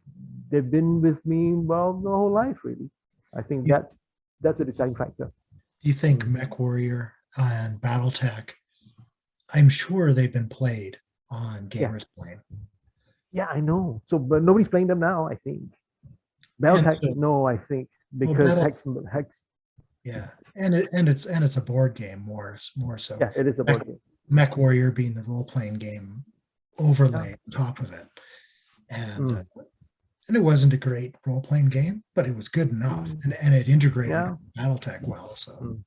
H: they've been with me, well, the whole life, really. I think that's a deciding factor.
A: Do you think Mechwarrior and Battletech, I'm sure they've been played on Gamers Plane.
H: Yeah, I know. So, but nobody's playing them now, I think. Battletech, no, I think, because Hex.
A: Yeah, and it's a board game more so.
H: Yeah, it is a board game.
A: Mechwarrior being the role playing game overlay on top of it, and it wasn't a great role playing game, but it was good enough, and it integrated Battletech well. So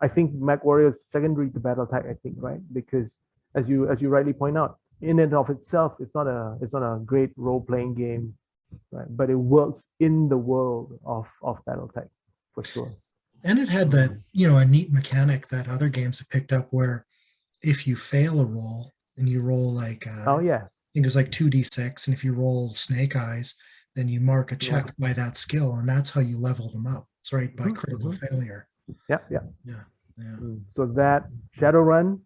H: I think Mechwarrior is secondary to Battletech. I think, right? Because as you rightly point out, in and of itself, it's not a great role playing game, right? But it works in the world of Battletech for sure.
A: And it had that, a neat mechanic that other games have picked up where if you fail a roll and you roll like, I think it was like 2d6, and if you roll snake eyes, then you mark a check by that skill, and that's how you level them up. It's right by critical failure.
H: Yeah. So that Shadowrun,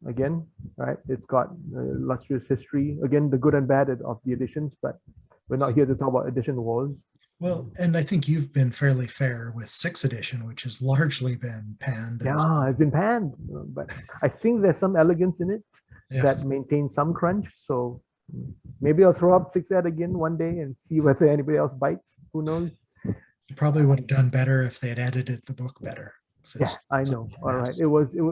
H: again, right? It's got illustrious history. Again, the good and bad of the editions, but we're not here to talk about edition wars.
A: Well, and I think you've been fairly fair with 6th edition, which has largely been panned.
H: Yeah, it's been panned, but I think there's some elegance in it that maintains some crunch. So maybe I'll throw up 6th ed again one day and see whether anybody else bites. Who knows?
A: You probably would have done better if they had edited the book better.
H: Yeah, I know. All right.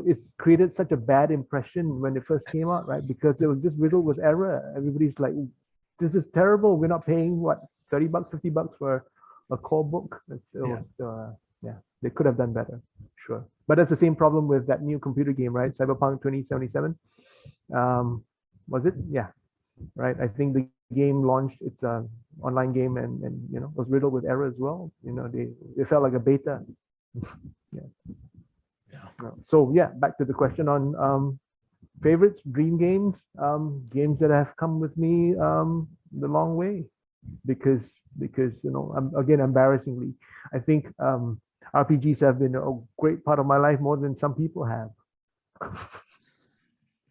H: It's created such a bad impression when it first came out, right? Because it was just riddled with error. Everybody's like, this is terrible. We're not paying what, $30, $50 for a core book. They could have done better, sure. But that's the same problem with that new computer game, right? Cyberpunk 2077. Was it? Yeah, right. I think the game launched. It's an online game, and was riddled with error as well. They felt like a beta. So back to the question on favorites, dream games, games that have come with me the long way. Because again, embarrassingly, I think RPGs have been a great part of my life, more than some people have.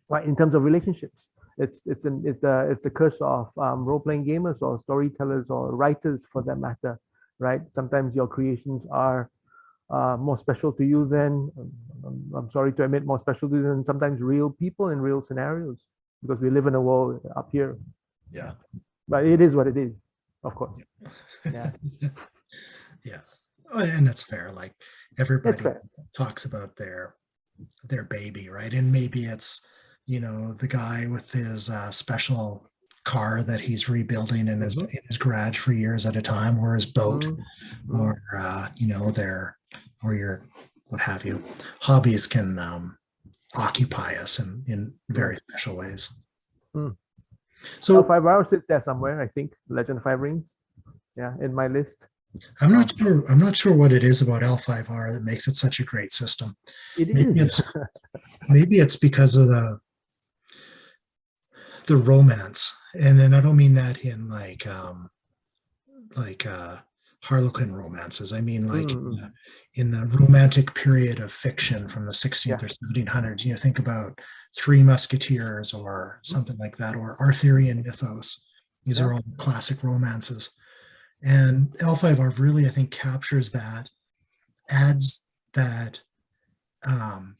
H: Right, in terms of relationships, it's the curse of role-playing gamers or storytellers or writers, for that matter. Right, sometimes your creations are more special to you than I'm sorry to admit, more special to you than sometimes real people in real scenarios, because we live in a world up here.
A: Yeah.
H: But it is what it is, of course. Yeah.
A: And that's fair. Like everybody talks about their baby, right? And maybe it's the guy with his special car that he's rebuilding in his garage for years at a time, or his boat, or your what have you. Hobbies can occupy us in very special ways.
H: So L5R sits there somewhere, I think. Legend of Five Rings, in my list.
A: I'm not sure what it is about L5R that makes it such a great system. Maybe it's because of the romance, and I don't mean that in like Harlequin romances. I mean like in the romantic period of fiction from the 16th or 1700s. Think about Three Musketeers or something like that, or Arthurian mythos. These are all classic romances. And L5R really, I think, captures that, adds that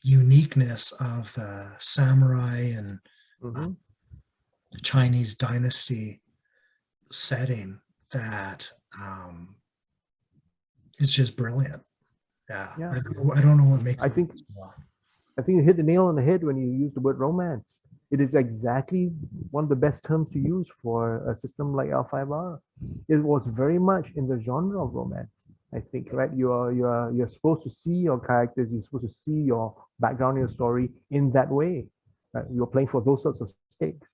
A: uniqueness of the samurai and Chinese dynasty setting that is just brilliant. I don't know what makes
H: I think you hit the nail on the head when you use the word romance. It is exactly one of the best terms to use for a system like L5R. It was very much in the genre of romance, I think, right? You're supposed to see your characters, you're supposed to see your background, your story in that way. Right? You're playing for those sorts of stakes.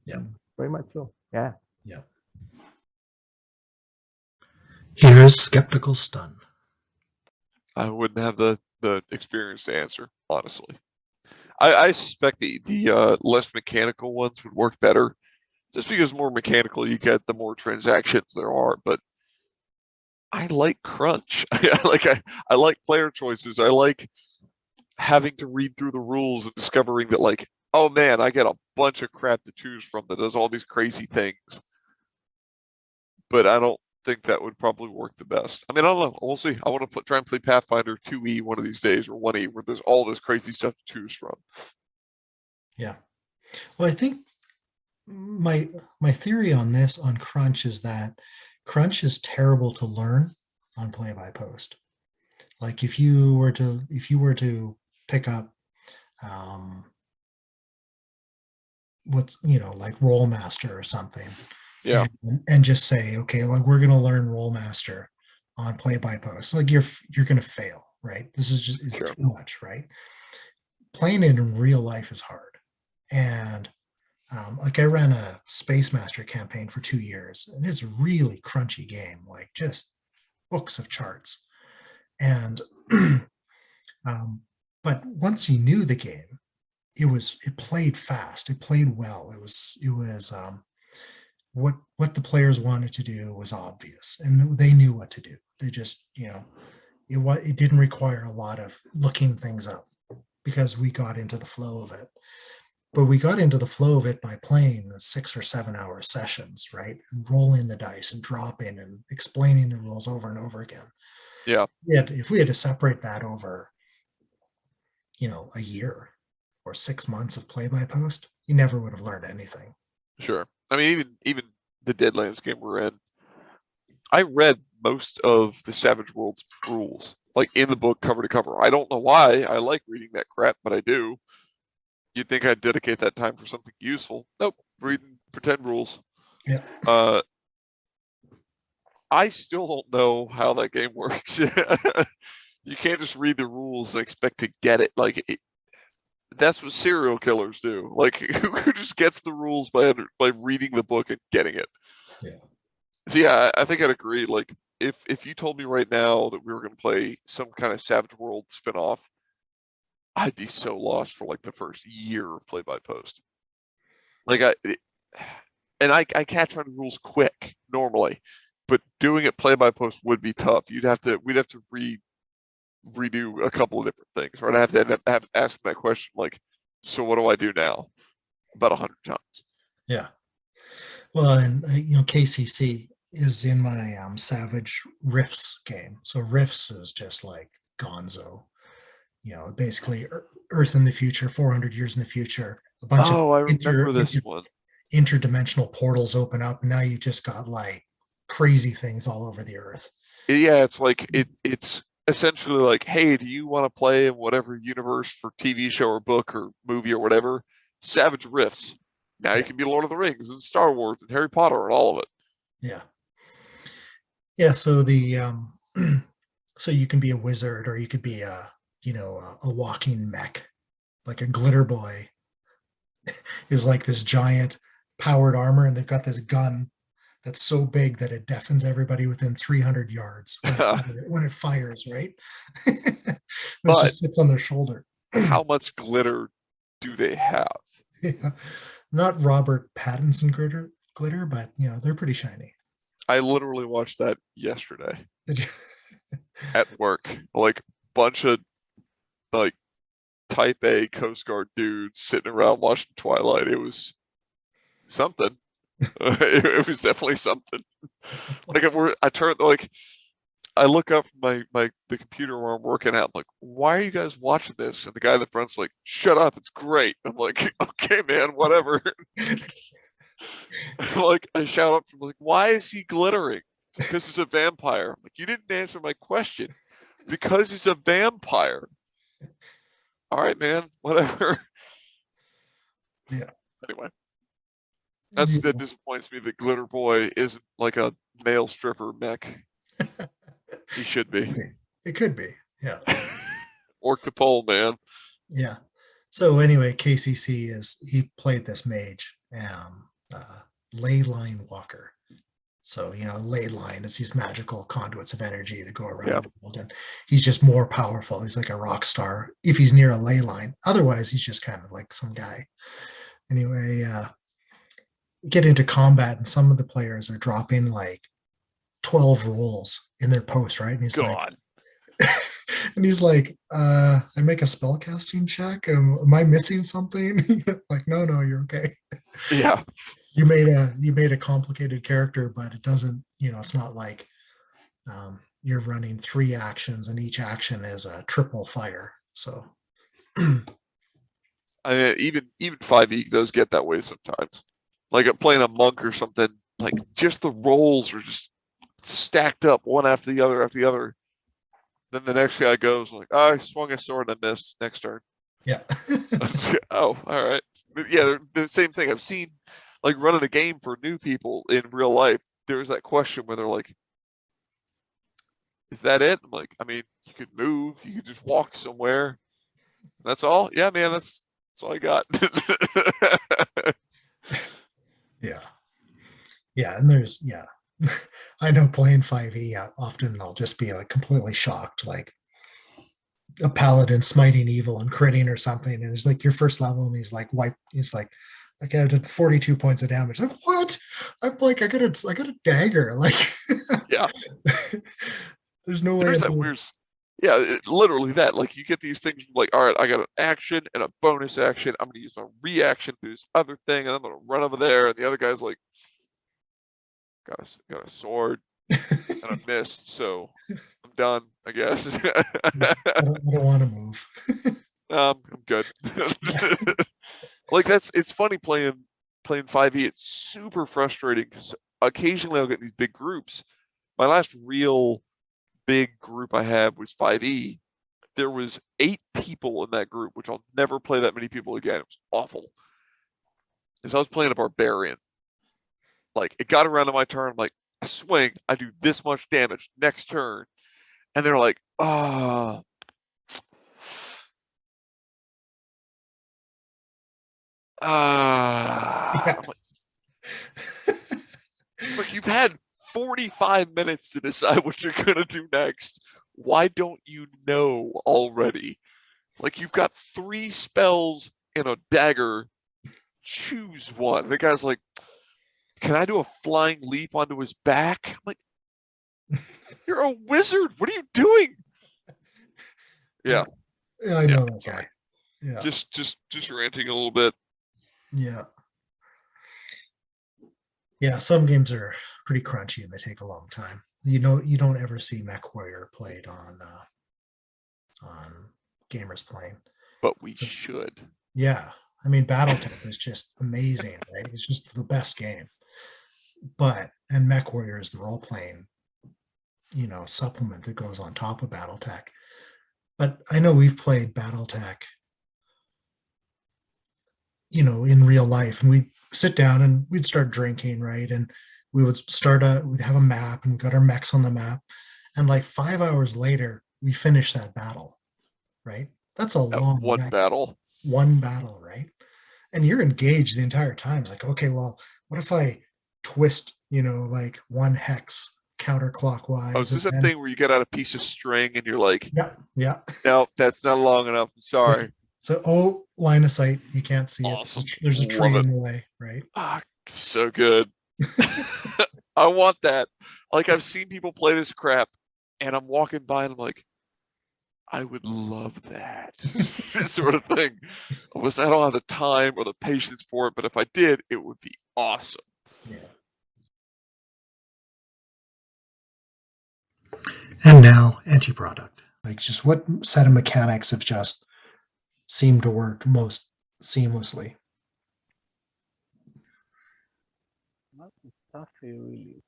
A: Yeah.
H: Very much so. Yeah.
A: Yeah. Here's Skeptical Stun.
I: I wouldn't have the experience to answer, honestly. I suspect the less mechanical ones would work better, just because the more mechanical you get, the more transactions there are. But I like crunch. I like player choices. I like having to read through the rules and discovering that, like, oh man, I get a bunch of crap to choose from that does all these crazy things. But I don't think that would probably work the best. I mean, I don't know. We'll see. I want to try and play Pathfinder 2E one of these days, or 1E, where there's all this crazy stuff to choose from.
A: Yeah. Well, I think my theory on this on Crunch is that Crunch is terrible to learn on play by post. Like if you were to pick up what's like Rollmaster or something,
I: Yeah,
A: and just say, okay, like we're gonna learn Rollmaster on play by post, like you're gonna fail, right? This is just it's
I: Sure.
A: too much, right? Playing it in real life is hard. And like I ran a Space Master campaign for 2 years, and it's a really crunchy game, like just books of charts. And but once you knew the game, it played fast, it played well. It was what the players wanted to do was obvious, and they knew what to do. They just it didn't require a lot of looking things up, because we got into the flow of it. But we got into the flow of it by playing 6 or 7 hour sessions, right? And rolling the dice and dropping and explaining the rules over and over again.
I: yeah,
A: Yet, if we had to separate that over, a year or 6 months of play by post, you never would have learned anything.
I: sure. I mean, even the Deadlands game we're in, I read most of the Savage Worlds rules, like in the book cover to cover. I don't know why I like reading that crap, but I do. You'd think I'd dedicate that time for something useful. Nope, reading pretend rules.
A: Yeah.
I: I still don't know how that game works. You can't just read the rules and expect to get it. That's what serial killers do. Like, who just gets the rules by reading the book and getting it?
A: Yeah.
I: So yeah, I think I'd agree. Like, if you told me right now that we were going to play some kind of Savage World spinoff, I'd be so lost for like the first year of play by post. Like I catch on rules quick normally, but doing it play by post would be tough. We'd have to redo a couple of different things, right? I have to have asked that question, like, so what do I do now? About 100 times.
A: Yeah. Well, and KCC is in my Savage Rifts game. So Rifts is just like Gonzo. Basically Earth in the future, 400 years in the future. A bunch of
I: I remember this one.
A: Interdimensional portals open up, and now you just got like crazy things all over the Earth.
I: Yeah, it's like it's essentially like, hey, do you want to play in whatever universe for TV show or book or movie or whatever? Savage Rifts. Now you can be Lord of the Rings and Star Wars and Harry Potter and all of it.
A: Yeah. Yeah. So so you can be a wizard, or you could be a walking mech, like a glitter boy is like this giant powered armor, and they've got this gun that's so big that it deafens everybody within 300 yards when it fires, right? It just fits on their shoulder.
I: How much glitter do they have?
A: Yeah. Not Robert Pattinson glitter, but they're pretty shiny.
I: I literally watched that yesterday
A: Did you?
I: at work. Like, bunch of like type A Coast Guard dudes sitting around watching Twilight. It was something. It was definitely something. Like, I look up from the computer where I'm working at. I'm like, why are you guys watching this? And the guy in the front's like, shut up, it's great. I'm like, okay, man, whatever. Like, I shout up from like, why is he glittering? Because he's a vampire. I'm like, you didn't answer my question. Because he's a vampire. All right, man, whatever.
A: Yeah.
I: Anyway. That disappoints me that Glitter Boy isn't like a male stripper mech. He should be.
A: It could be, yeah.
I: Orc the pole, man.
A: Yeah. So anyway, KCC he played this mage, ley line walker. So ley line is these magical conduits of energy that go around the world, and he's just more powerful. He's like a rock star if he's near a ley line. Otherwise, he's just kind of like some guy. Anyway, get into combat, and some of the players are dropping like 12 rolls in their post, right? And he's
I: God.
A: and he's like, I make a spell casting check. Am I missing something? Like, no, you're okay.
I: Yeah.
A: you made a complicated character, but it doesn't, it's not like you're running 3 actions and each action is a triple fire. So
I: I mean, even 5e does get that way sometimes. Like playing a monk or something, like just the rolls are just stacked up one after the other after the other. Then the next guy goes like, oh, I swung a sword and I missed. Next turn.
A: yeah.
I: Oh, all right. Yeah, they're the same thing. I've seen like running a game for new people in real life. There's that question where they're like, is that it? I'm like, I mean, you could move, you could just walk somewhere. That's all? Yeah, man, that's all I got.
A: Yeah. Yeah. And there's, I know playing 5e, often I'll just be like completely shocked, like a paladin smiting evil and critting or something. And it's like your first level and he's like, I did 42 points of damage. Like, what? I'm like, I got a dagger. Like,
I: Yeah.
A: There's no way.
I: There's that weird, yeah, literally that. Like you get these things like, all right, I got an action and a bonus action. I'm gonna use my reaction to this other thing, and I'm gonna run over there. And the other guy's like, got a sword and I missed, so I'm done, I guess.
A: I don't want to move.
I: I'm good. Like it's funny playing 5e. It's super frustrating because occasionally I'll get these big groups. My last real big group I had was 5e. There was 8 people in that group, which I'll never play that many people again. It was awful. Because I was playing a barbarian. Like it got around to my turn, I'm like, I swing, I do this much damage next turn. And they're like, oh.
A: Yeah.
I: It's like you've had 45 minutes to decide what you're gonna do next. Why don't you know already? Like you've got 3 spells and a dagger. Choose one. The guy's like, can I do a flying leap onto his back? I'm like, you're a wizard. What are you doing? Yeah.
A: Yeah, I know that guy. Yeah.
I: Just ranting a little bit.
A: Yeah. Yeah, some games are pretty crunchy and they take a long time. You don't ever see Mechwarrior played on Gamers Playing.
I: But we should.
A: Yeah. I mean, Battletech is just amazing, right? It's just the best game. And Mechwarrior is the role-playing, supplement that goes on top of Battletech. But I know we've played Battletech, in real life, and we'd sit down and we'd start drinking, right? And we would we'd have a map and got our mechs on the map. And like 5 hours later, we finished that battle, right? That's a long
I: battle.
A: One battle, right? And you're engaged the entire time. It's like, okay, well, what if I twist, like 1 hex counterclockwise?
I: Oh, is this a thing where you get out a piece of string and you're like,
A: yeah.
I: No, that's not long enough. I'm sorry.
A: So, line of sight, you can't see
I: Awesome.
A: it. There's a tree in the way, right?
I: Ah, so good. I want that. Like I've seen people play this crap and I'm walking by and I'm like, I would love that sort of thing. I don't have the time or the patience for it, but if I did, it would be awesome.
A: Yeah. And now, Antiproduct. Like, just what set of mechanics have just seemed to work most seamlessly?
J: That's a toughie, really.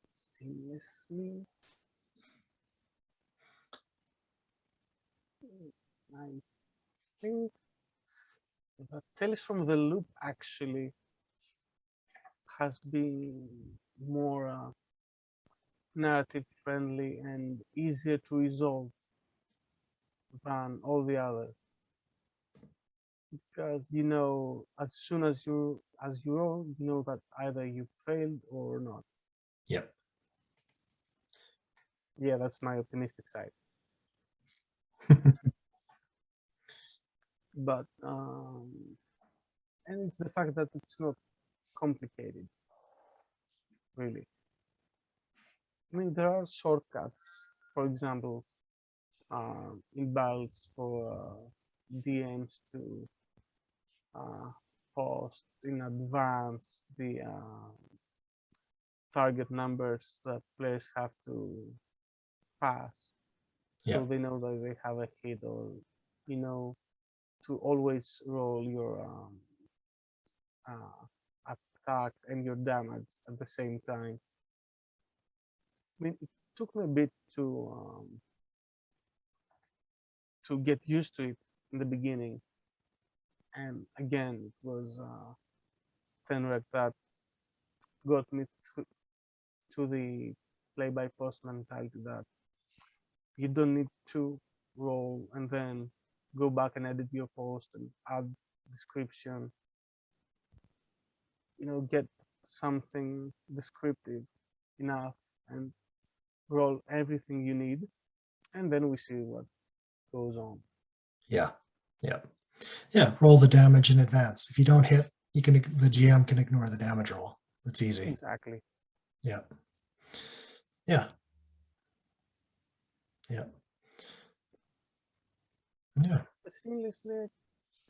J: Seamlessly. I think that Tales from the Loop actually has been more narrative friendly and easier to resolve than all the others, because as soon as you roll, you know that either you failed or not.
A: Yep.
J: Yeah, that's my optimistic side. But and it's the fact that it's not complicated, really. I mean, there are shortcuts, for example, in battles for DMs to post in advance the target numbers that players have to pass, so
A: Yeah.
J: they know that they have a hit, or to always roll your attack and your damage at the same time. I mean, it took me a bit to get used to it in the beginning, and again, it was Fenrek that got me to the play-by-post mentality that you don't need to roll and then go back and edit your post and add description. Get something descriptive enough and roll everything you need, and then we see what goes on.
A: Yeah. Roll the damage in advance. If you don't hit, the GM can ignore the damage roll. It's easy.
J: Exactly.
A: Yeah.
J: Seriously,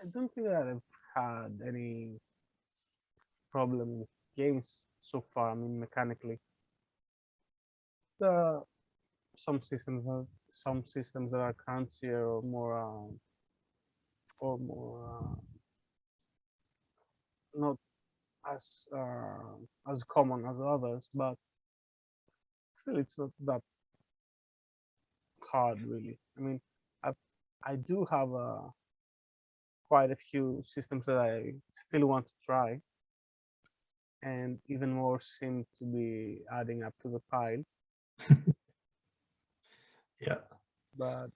J: I don't think that I've had any problem with games so far. I mean, mechanically, some systems that are crunchier or more not as common as others, but still, it's not that hard, really. I mean, I do have quite a few systems that I still want to try, and even more seem to be adding up to the pile.
A: Yeah.
J: But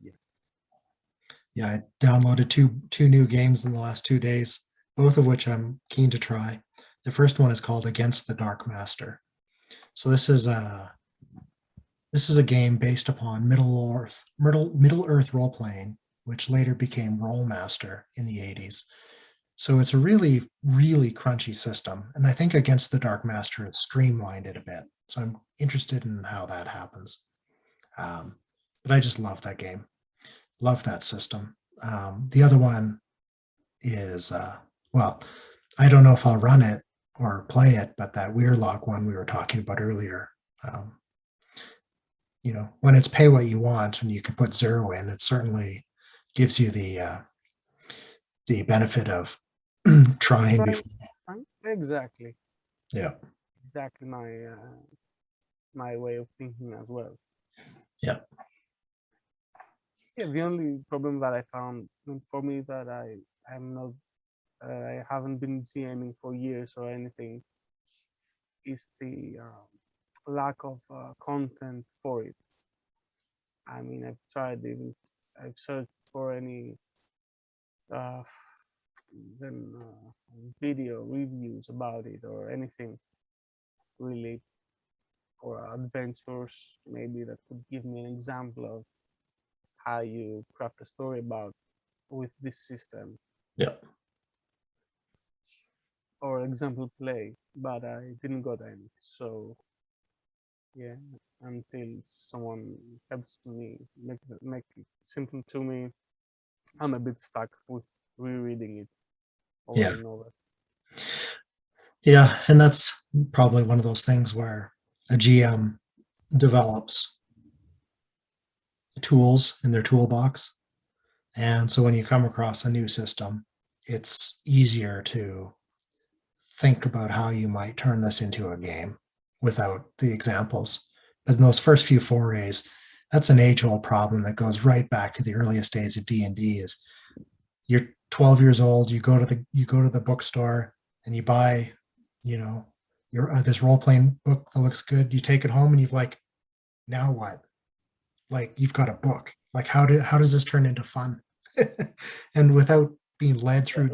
A: Yeah, I downloaded two new games in the last 2 days, both of which I'm keen to try. The first one is called Against the Dark Master. So this is a game based upon Middle Earth role playing, which later became Rollmaster in the 80s. So it's a really, really crunchy system. And I think Against the Dark Master has streamlined it a bit. So I'm interested in how that happens. But I just love that game. Love that system. The other one is, I don't know if I'll run it or play it, but that Weirlog one we were talking about earlier, when it's pay what you want and you can put 0 in, it certainly gives you the benefit of trying before.
J: exactly.
A: Yeah.
J: Exactly my way of thinking as well.
A: Yeah.
J: Yeah, the only problem that I found for me that I haven't been GMing for years or anything is the lack of content for it. I mean, I've searched for any video reviews about it or anything really, or adventures maybe that could give me an example of how you craft a story with this system.
A: Yeah.
J: Or example play, but I didn't got any. So yeah, until someone helps me make it simple to me, I'm a bit stuck with rereading it over and over.
A: Yeah, and that's probably one of those things where a GM develops tools in their toolbox. And so when you come across a new system, it's easier to think about how you might turn this into a game without the examples. But in those first few forays, that's an age-old problem that goes right back to the earliest days of D&D. Is you're 12 years old, you go to the bookstore and you buy, this role-playing book that looks good. You take it home and you've like, now what? Like, you've got a book. Like, how does this turn into fun? And without being led through,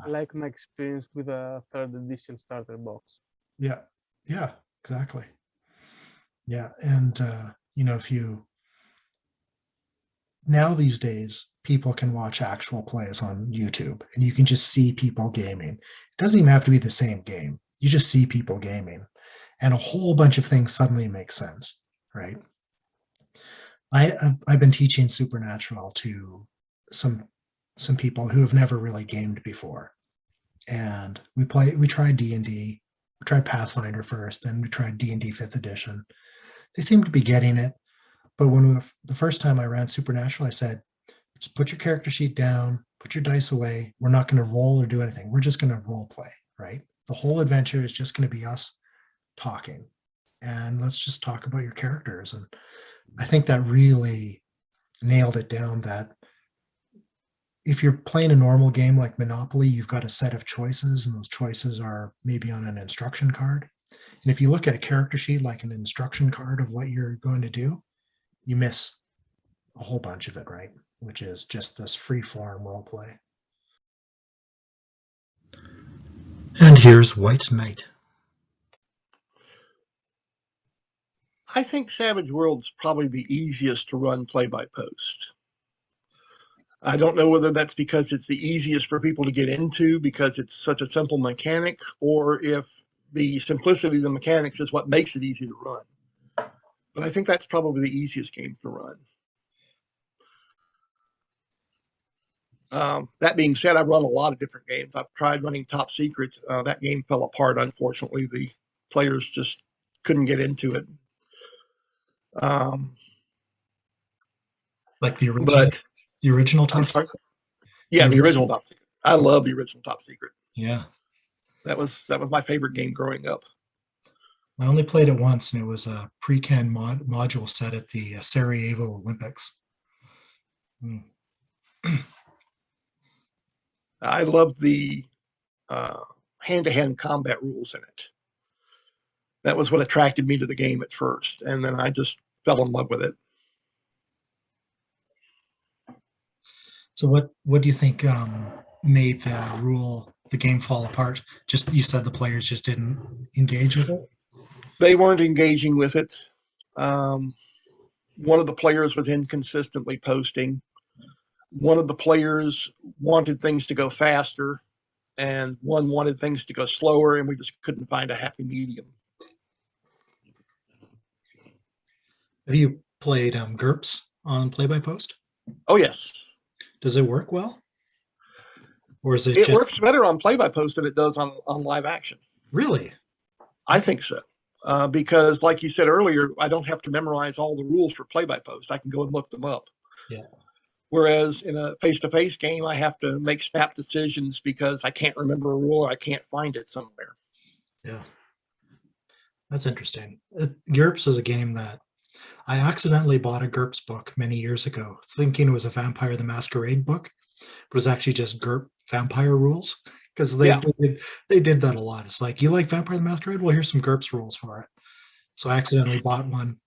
J: like my experience with a 3rd edition starter box.
A: Yeah, exactly. Yeah, and if you now these days, people can watch actual plays on YouTube, and you can just see people gaming. It doesn't even have to be the same game. You just see people gaming, and a whole bunch of things suddenly make sense, right? I've been teaching Supernatural to some people who have never really gamed before. and we tried D&D, we tried Pathfinder first, then we tried D&D 5th edition. They seemed to be getting it, but the first time I ran Supernatural, I said, just put your character sheet down, put your dice away. We're not going to roll or do anything. We're just going to role play, right? The whole adventure is just going to be us talking, and let's just talk about your characters. And I think that really nailed it down, that if you're playing a normal game like Monopoly, you've got a set of choices, and those choices are maybe on an instruction card. And if you look at a character sheet like an instruction card of what you're going to do, you miss a whole bunch of it, right? Which is just this free form role play. And here's WhtKnt.
K: I think Savage World's probably the easiest to run play-by-post. I don't know whether that's because it's the easiest for people to get into because it's such a simple mechanic, or if the simplicity of the mechanics is what makes it easy to run. But I think that's probably the easiest game to run. That being said, I've run a lot of different games. I've tried running Top Secret. That game fell apart, unfortunately. The players just couldn't get into it.
A: Like the original Top Secret?
K: Yeah, the original Top Secret. I love the original Top Secret.
A: Yeah.
K: That was my favorite game growing up.
A: I only played it once, and it was a pre-can module set at the Sarajevo Olympics.
K: I love the hand-to-hand combat rules in it. That was what attracted me to the game at first, and then I just fell in love with it.
A: So what do you think made the game fall apart? Just, you said the players just didn't engage with it?
K: They weren't engaging with it. One of the players was inconsistently posting. One of the players wanted things to go faster, and one wanted things to go slower, and we just couldn't find a happy medium.
A: Have you played GURPS on play-by-post?
K: Oh, yes.
A: Does it work well? Or is it
K: It works better on play-by-post than it does on live action.
A: Really?
K: I think so. Because, like you said earlier, I don't have to memorize all the rules for play-by-post. I can go and look them up.
A: Yeah.
K: Whereas in a face-to-face game, I have to make snap decisions because I can't remember a rule or I can't find it somewhere.
A: Yeah. That's interesting. GURPS is a game that I accidentally bought a GURPS book many years ago, thinking it was a Vampire the Masquerade book, but it was actually just GURP vampire rules, because they did that a lot. It's like, you like Vampire the Masquerade? Well, here's some GURPS rules for it. So I accidentally bought one.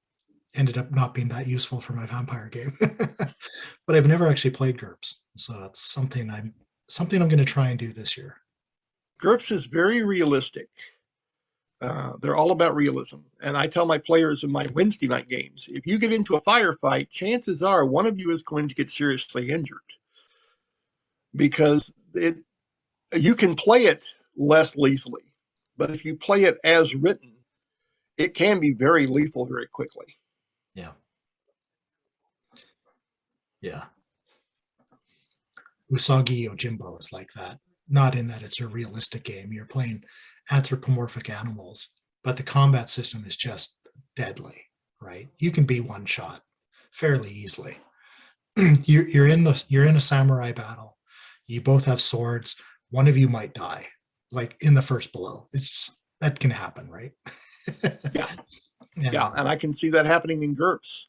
A: Ended up not being that useful for my vampire game. But I've never actually played GURPS, so it's something I'm going to try and do this year.
K: GURPS is very realistic. They're all about realism. And I tell my players in my Wednesday night games, if you get into a firefight, chances are one of you is going to get seriously injured. Because you can play it less lethally. But if you play it as written, it can be very lethal very quickly.
A: Yeah. Yeah. Usagi Yojimbo is like that. Not in that it's a realistic game. You're playing anthropomorphic animals, but the combat system is just deadly, right? You can be one shot fairly easily. You're in a samurai battle. You both have swords. One of you might die, like in the first blow. It's just, that can happen, right?
K: Yeah. Yeah, and I can see that happening in GURPS.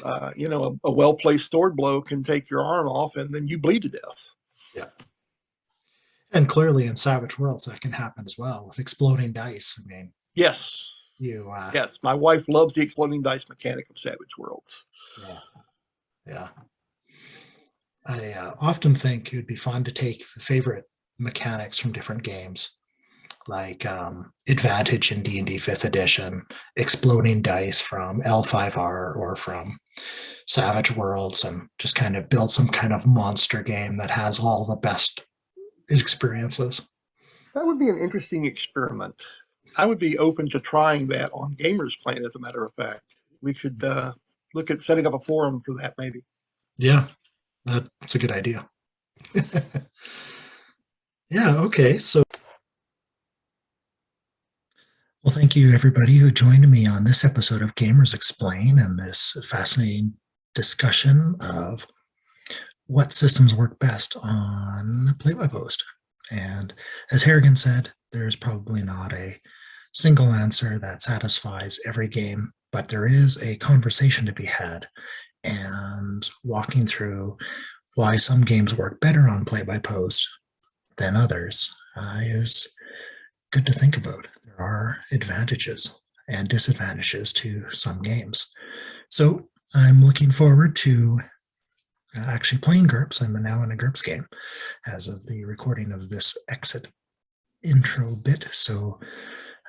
K: A well-placed sword blow can take your arm off, and then you bleed to death.
A: Yeah. And clearly in Savage Worlds, that can happen as well with exploding dice. I mean,
K: yes.
A: Yes,
K: my wife loves the exploding dice mechanic of Savage Worlds.
A: Yeah. I often think it would be fun to take favorite mechanics from different games, like Advantage in D&D 5th edition, exploding dice from L5R or from Savage Worlds, and just kind of build some kind of monster game that has all the best experiences.
K: That would be an interesting experiment. I would be open to trying that on Gamers Plane, as a matter of fact. We should look at setting up a forum for that, maybe.
A: Yeah, that's a good idea. Yeah, okay. So, well, thank you everybody who joined me on this episode of Gamers Explain and this fascinating discussion of what systems work best on play-by-post. And as Harrigan said, there's probably not a single answer that satisfies every game, but there is a conversation to be had, and walking through why some games work better on play-by-post than others is good to think about. There are advantages and disadvantages to some games. So I'm looking forward to actually playing GURPS. I'm now in a GURPS game as of the recording of this exit intro bit. So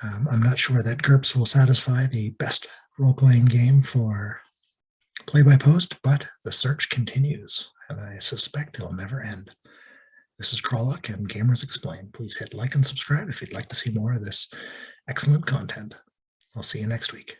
A: I'm not sure that GURPS will satisfy the best role-playing game for play-by-post, but the search continues, and I suspect it'll never end. This is Krolok and Gamers Explain. Please hit like and subscribe if you'd like to see more of this excellent content. I'll see you next week.